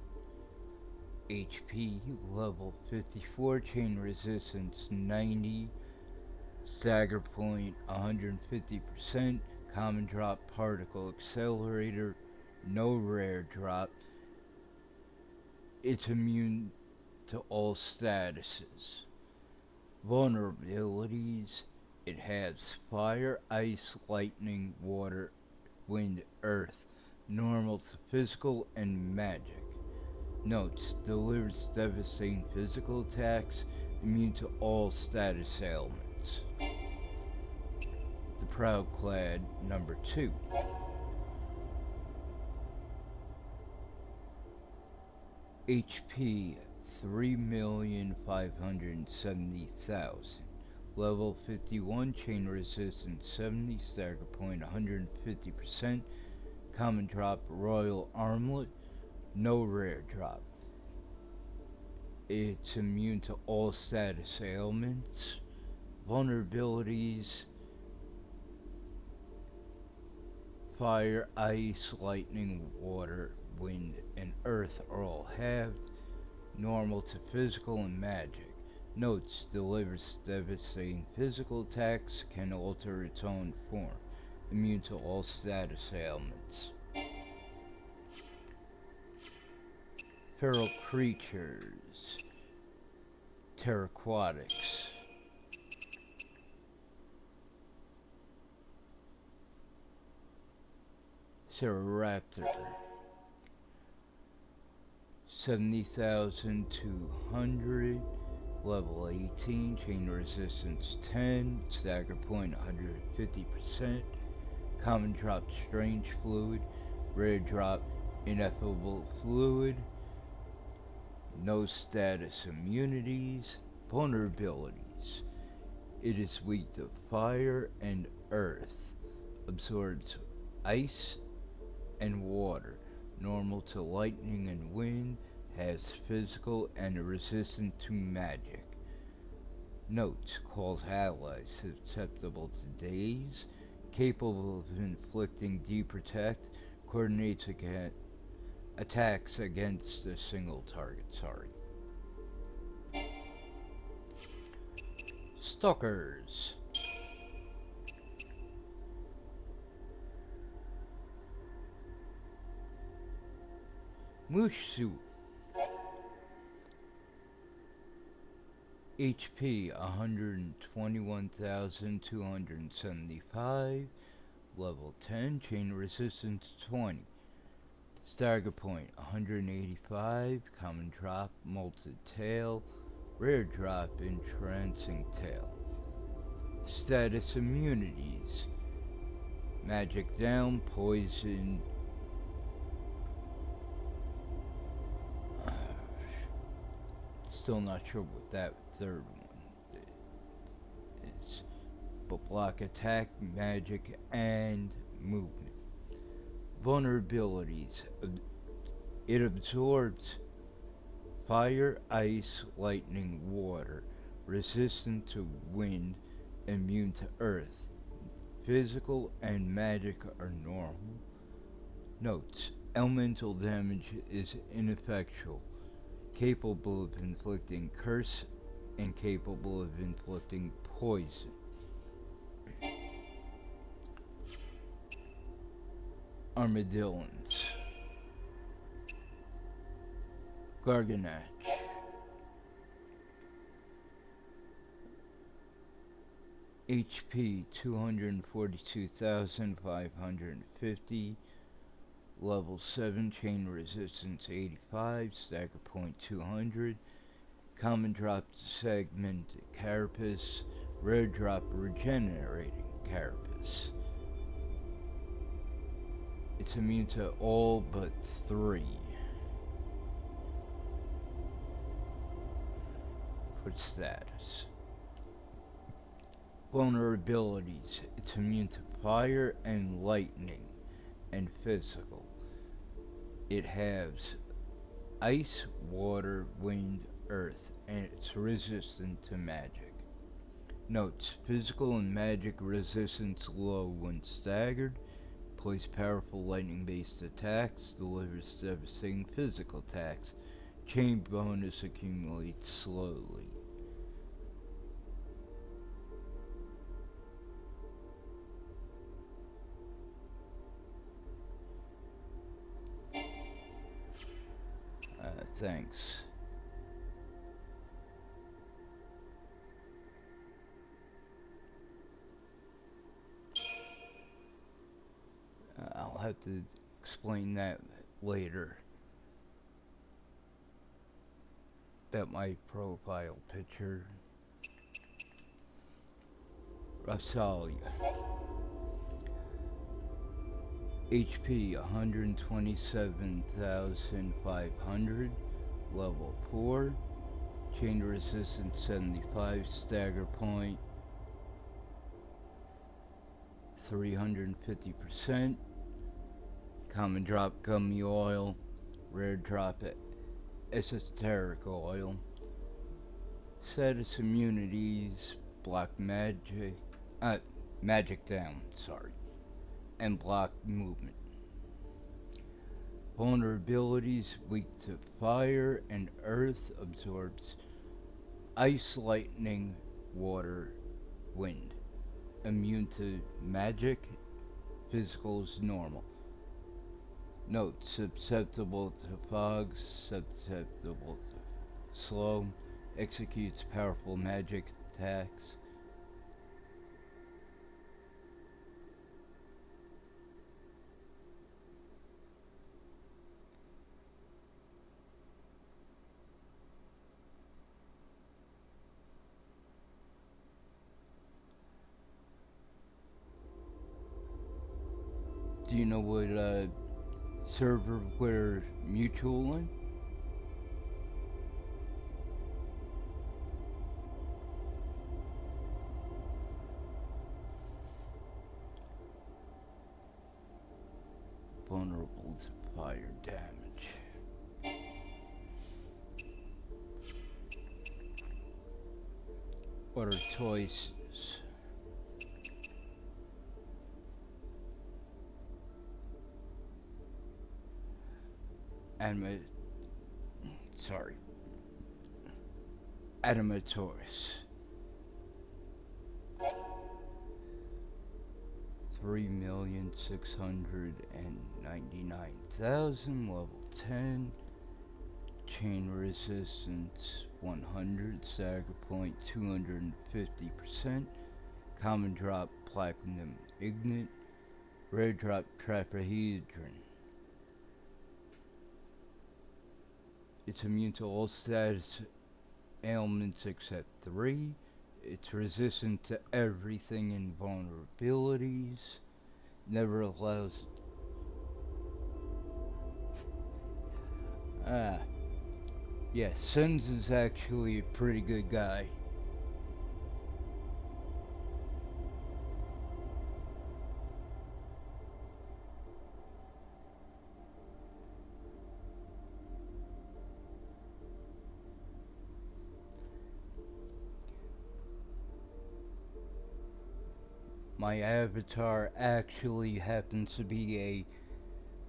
HP, level 54, chain resistance 90, stagger point 150%, common drop Particle Accelerator, no rare drop. It's immune to all statuses. Vulnerabilities, it has fire, ice, lightning, water, wind, earth, normal to physical and magic. Notes: delivers devastating physical attacks, immune to all status ailments. The Proud Clad number 2. HP 3,570,000. Level 51, chain resistance 70, stagger point 150%, common drop Royal Armlet, no rare drop. It's immune to all status ailments. Vulnerabilities: fire, ice, lightning, water, wind, and earth are all halved. Normal to physical and magic. Notes: delivers devastating physical attacks, can alter its own form. Immune to all status ailments. Feral creatures. Pteraquatics. Ceroraptor. 70,200, level 18, chain resistance 10, stagger point 150%, common drop Strange Fluid, Rare drop ineffable fluid. No status immunities. Vulnerabilities. It is weak to fire and earth. Absorbs ice and water. Normal to lightning and wind. Has physical and resistant to magic. Notes: calls allies susceptible to daze. Capable of inflicting deprotect. Coordinates attacks against a single target. Stalkers. Mushu. HP 121,275. Level 10. Chain resistance 20. Stagger point 185. Common drop molted tail. Rare drop entrancing tail. Status immunities. Magic down, poison. Still not sure what that third one is. But block attack, magic, and movement. Vulnerabilities. It absorbs fire, ice, lightning, water. Resistant to wind, immune to earth. Physical and magic are normal. Notes: elemental damage is ineffectual. Capable of inflicting curse and capable of inflicting poison. Armadillons. Garganach. HP 242,550. Level 7, chain resistance 85, stagger point 200. Common drop segmented carapace. Rare drop regenerating carapace. It's immune to all but 3. For status. Vulnerabilities. It's immune to fire and lightning and physical. It has ice, water, wind, earth, and it's resistant to magic. Notes: physical and magic resistance low when staggered. Plays powerful lightning-based attacks. Delivers devastating physical attacks. Chain bonus accumulates slowly. Thanks. I'll have to explain that later. About my profile picture. Rasalia. HP 127,500. Level 4. Chain resistance 75. Stagger point 350%. Common drop gummy oil. Rare drop esoteric oil. Status immunities. Block magic. Magic down, and block movement. Vulnerabilities: weak to fire and earth, absorbs ice, lightning, water, wind. Immune to magic, physical is normal. Note: susceptible to fog, susceptible to slow, executes powerful magic attacks. Do you know what serverware mutual one. Vulnerable to fire damage. What are choices? Adamatoris. 3,699,000, level 10. Chain resistance 100, stagger point 250%. Common drop platinum ignite. Rare drop trapahedron. It's immune to all status ailments except 3. It's resistant to everything and vulnerabilities. Never allows... Yeah, Sins is actually a pretty good guy. My avatar actually happens to be a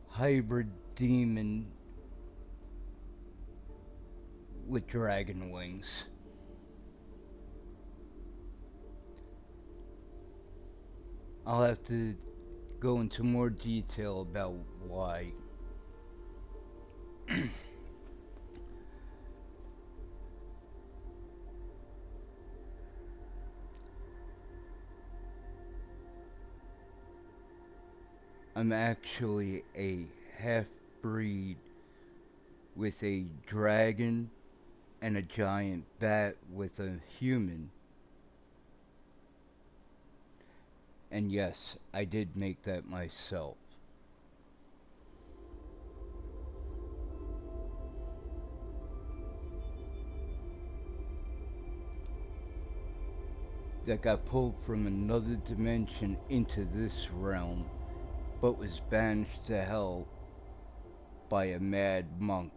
hybrid demon with dragon wings. I'll have to go into more detail about why. I'm actually a half-breed with a dragon and a giant bat with a human. And yes, I did make that myself. That got pulled from another dimension into this realm, but was banished to hell by a mad monk.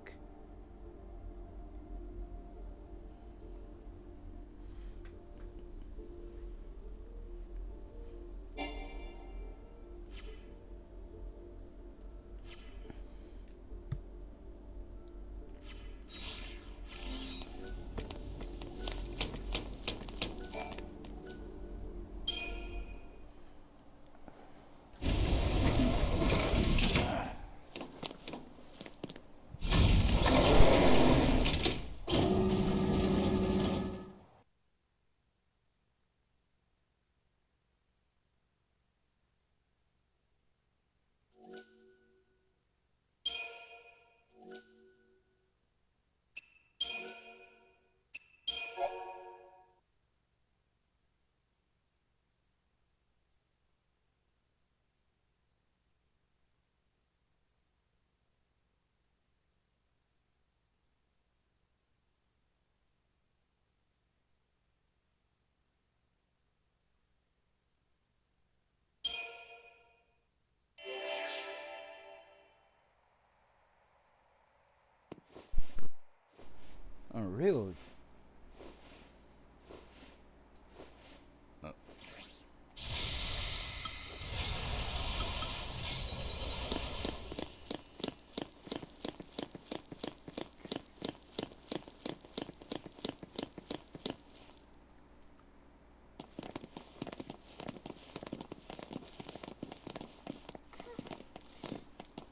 Oh, really? Oh.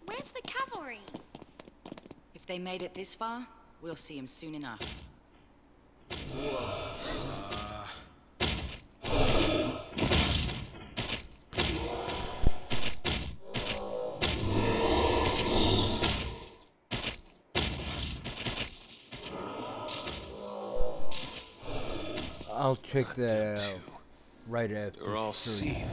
Where's the cavalry? If they made it this far, we'll see him soon enough. I'll check that out right after. They're all seething.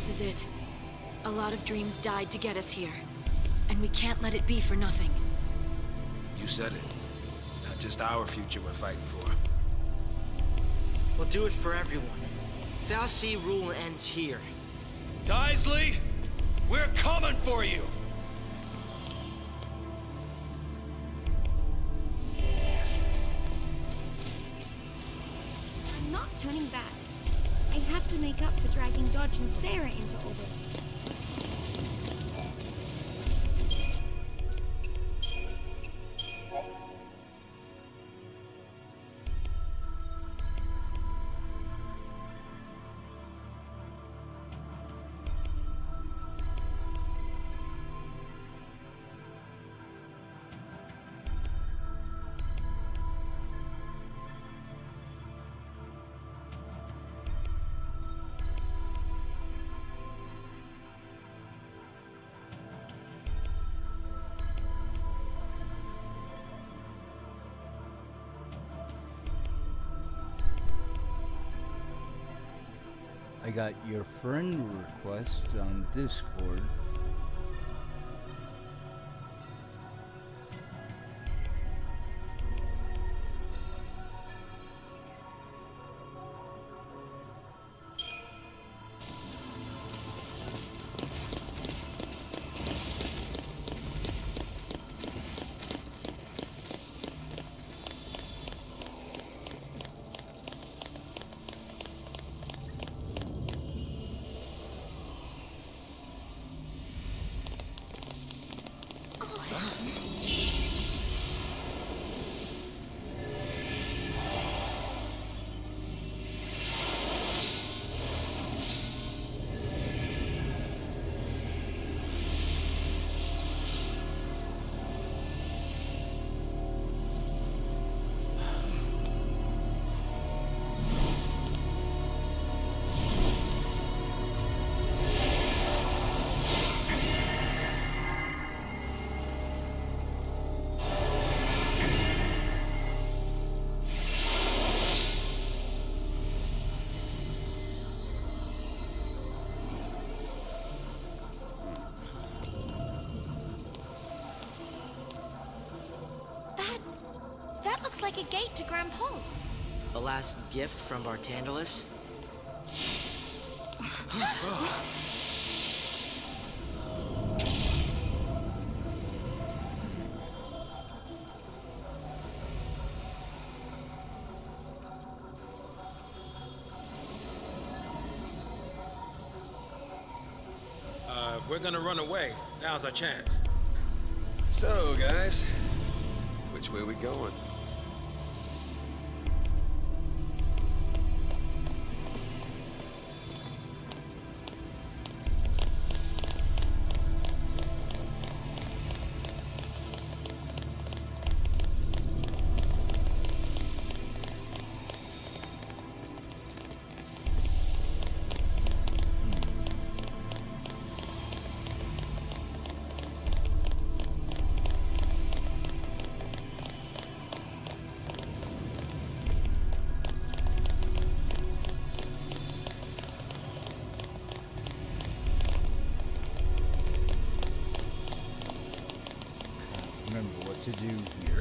This is it. A lot of dreams died to get us here. And we can't let it be for nothing. You said it. It's not just our future we're fighting for. We'll do it for everyone. Fal'Cie rule ends here. Daisley, we're coming for you! I'm not turning back. I have to make up for dragging Dodge and Sarah into all this. I got your friend request on Discord. That looks like a gate to Grand Pulse. The last gift from Bartandalus. If we're gonna run away, now's our chance. So, guys, which way we going? Remember what to do here.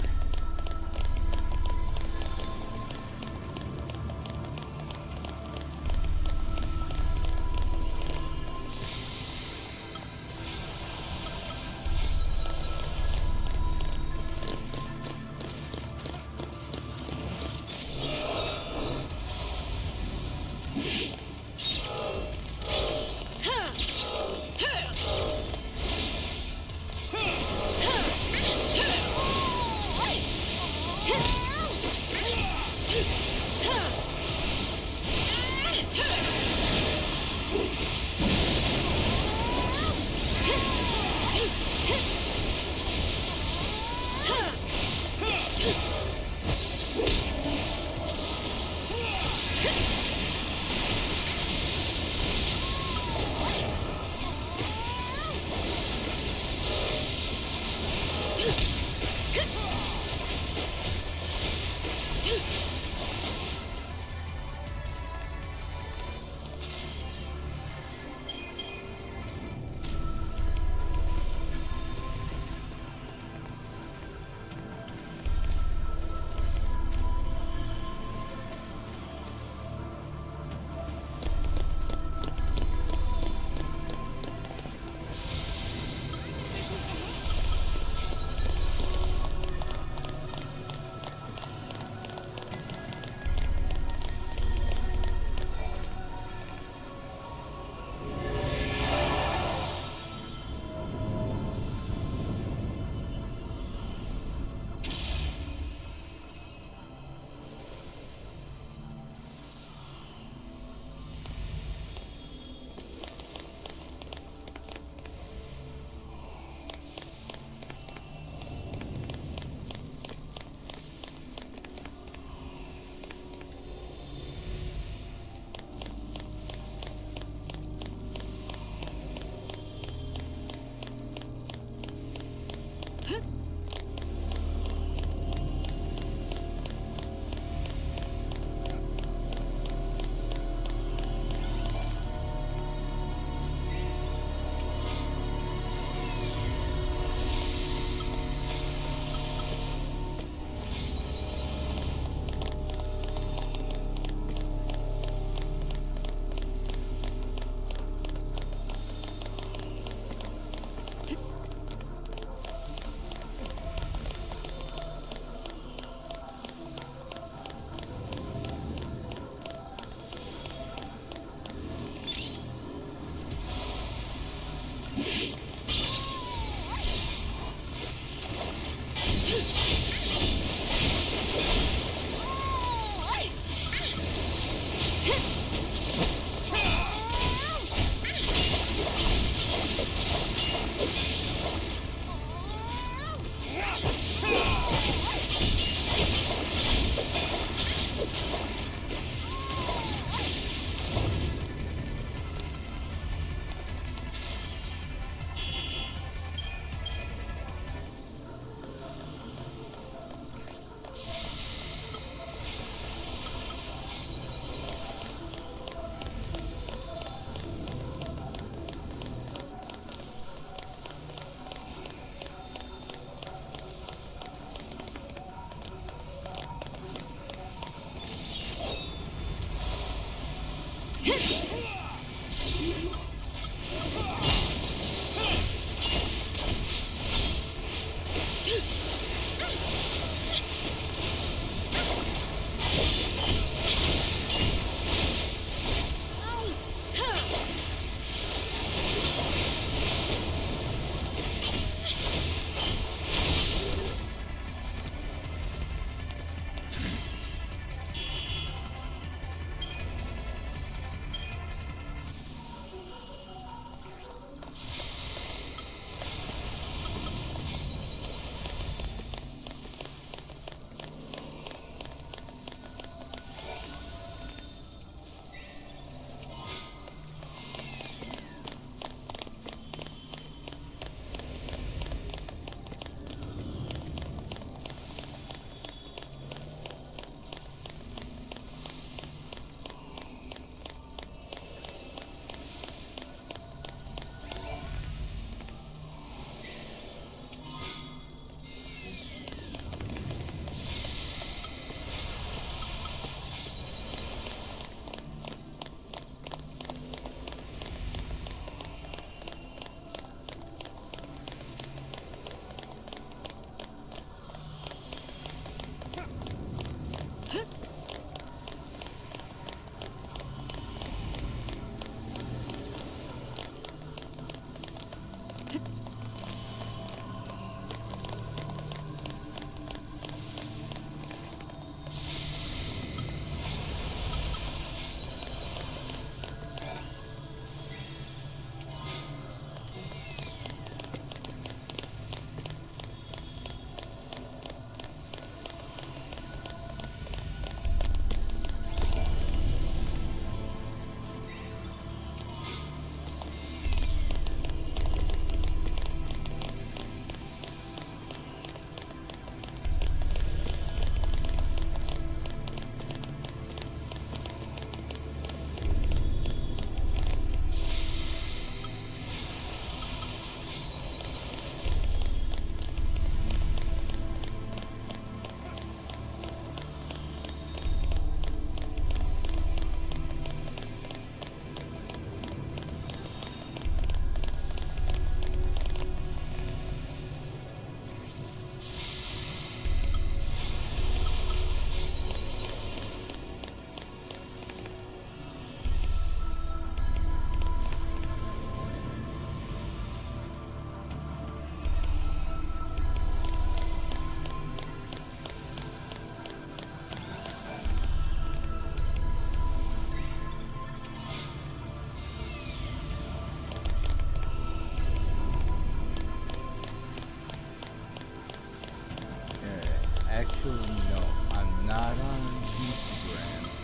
so you know, I'm not on Instagram.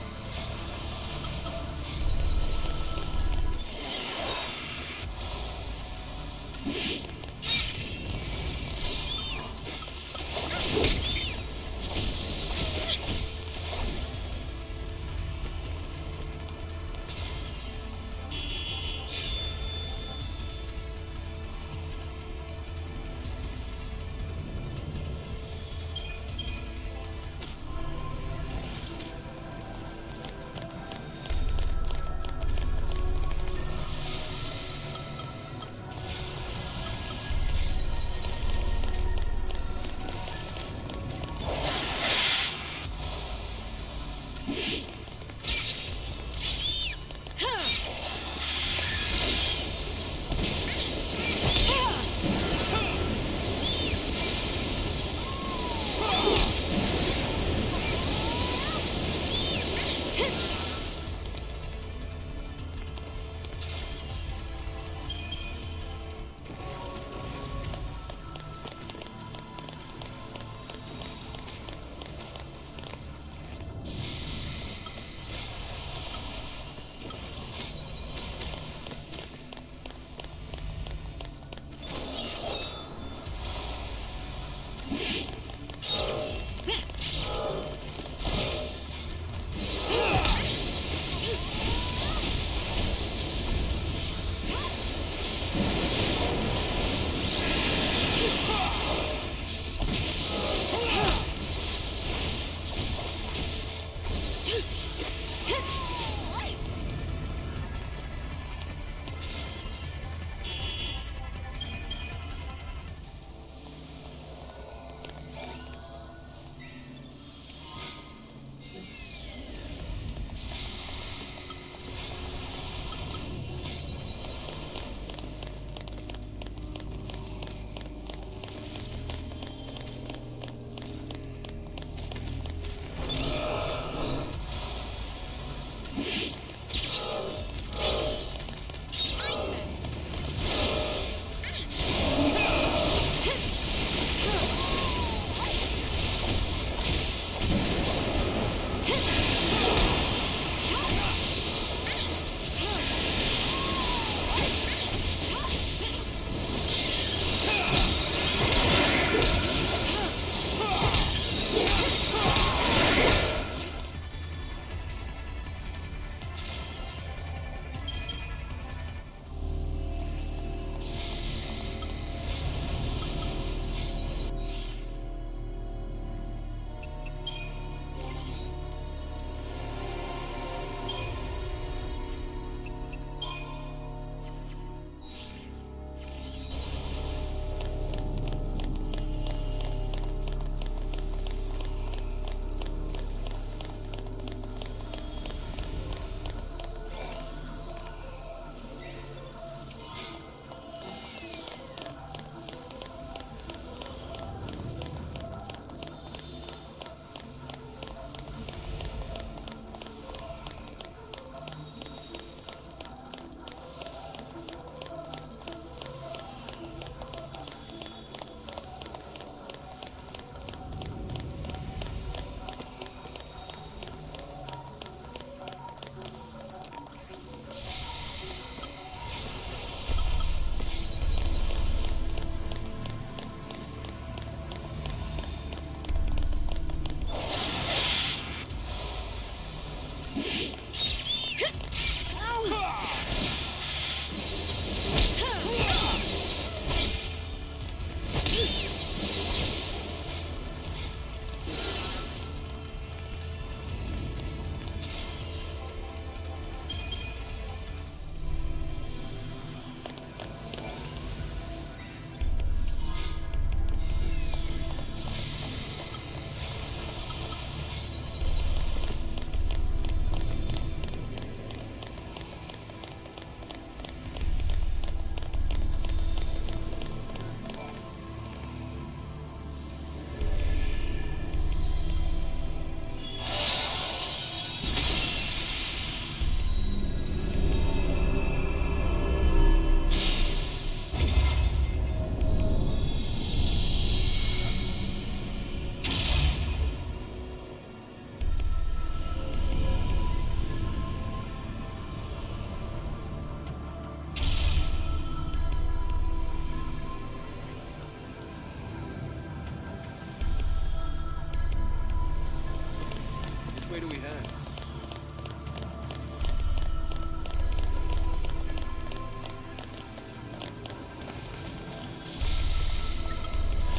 way do we head?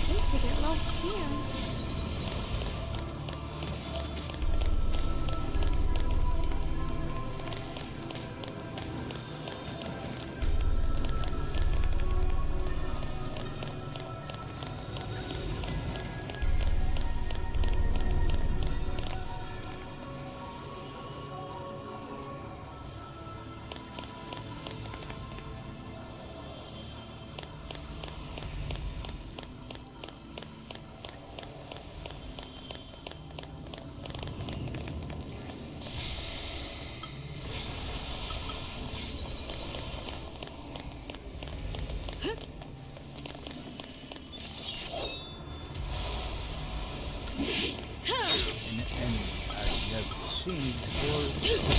Hate to get lost here. An enemy I've never seen before.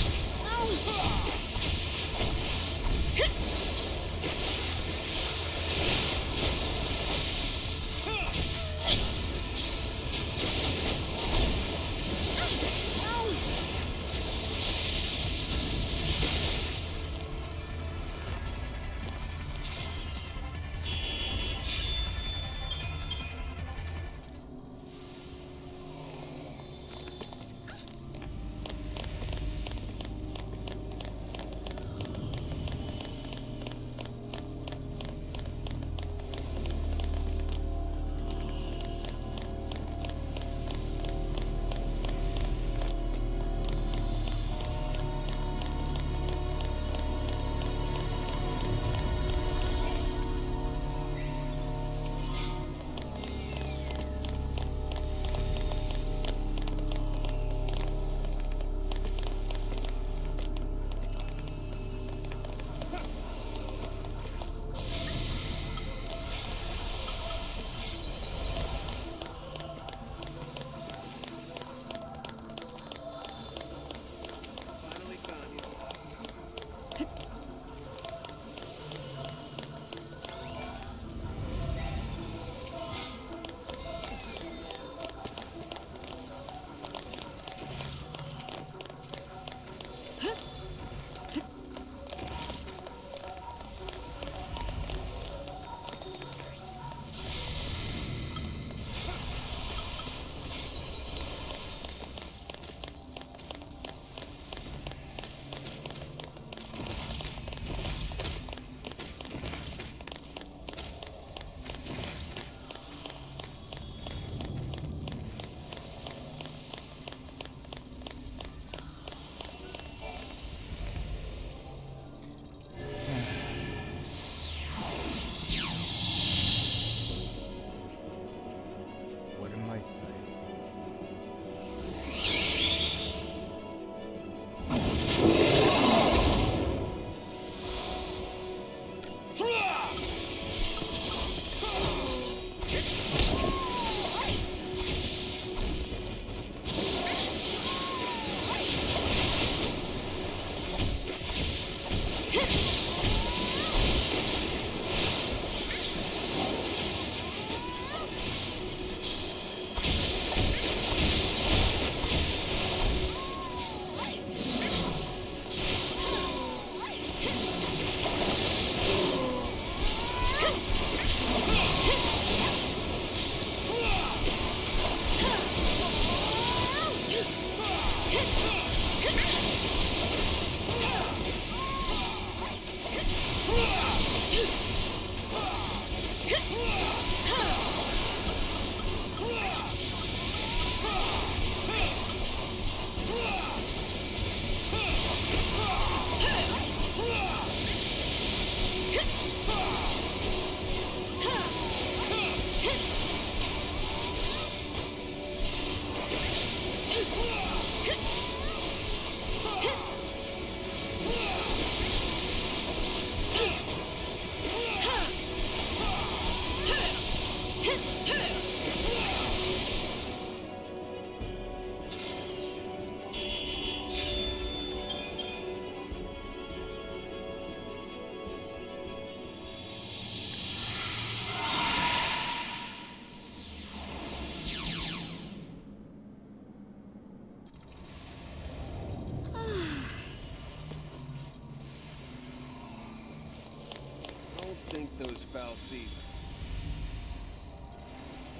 this fal'Cie.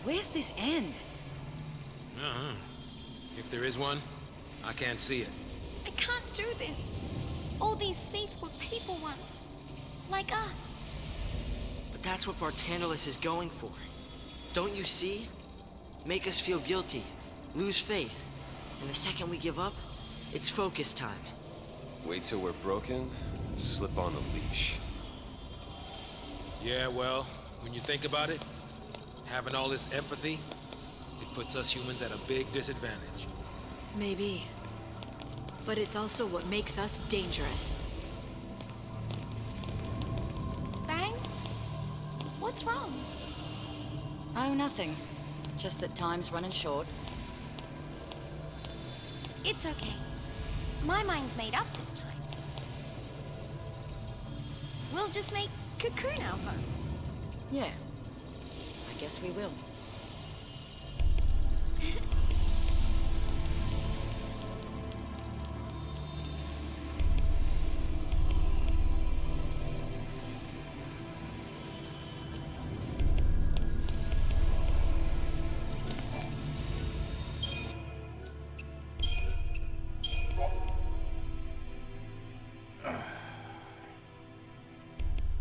Where's this end? If there is one, I can't see it. I can't do this. All these Seath were people once. Like us. But that's what Bartandalis is going for. Don't you see? Make us feel guilty, lose faith. And the second we give up, it's focus time. Wait till we're broken, and slip on the leash. Yeah, well, when you think about it, having all this empathy, it puts us humans at a big disadvantage. Maybe. But it's also what makes us dangerous. Fang? What's wrong? Oh, nothing. Just that time's running short. It's okay. My mind's made up this time. We'll just make Cocoon our home. Yeah. I guess we will.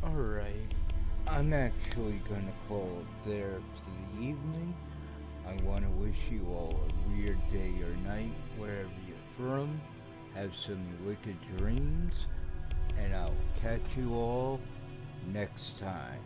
Alright, I'm actually gonna call it there for the evening. I want to wish you all a weird day or night wherever you're from. Have some wicked dreams, and I'll catch you all next time.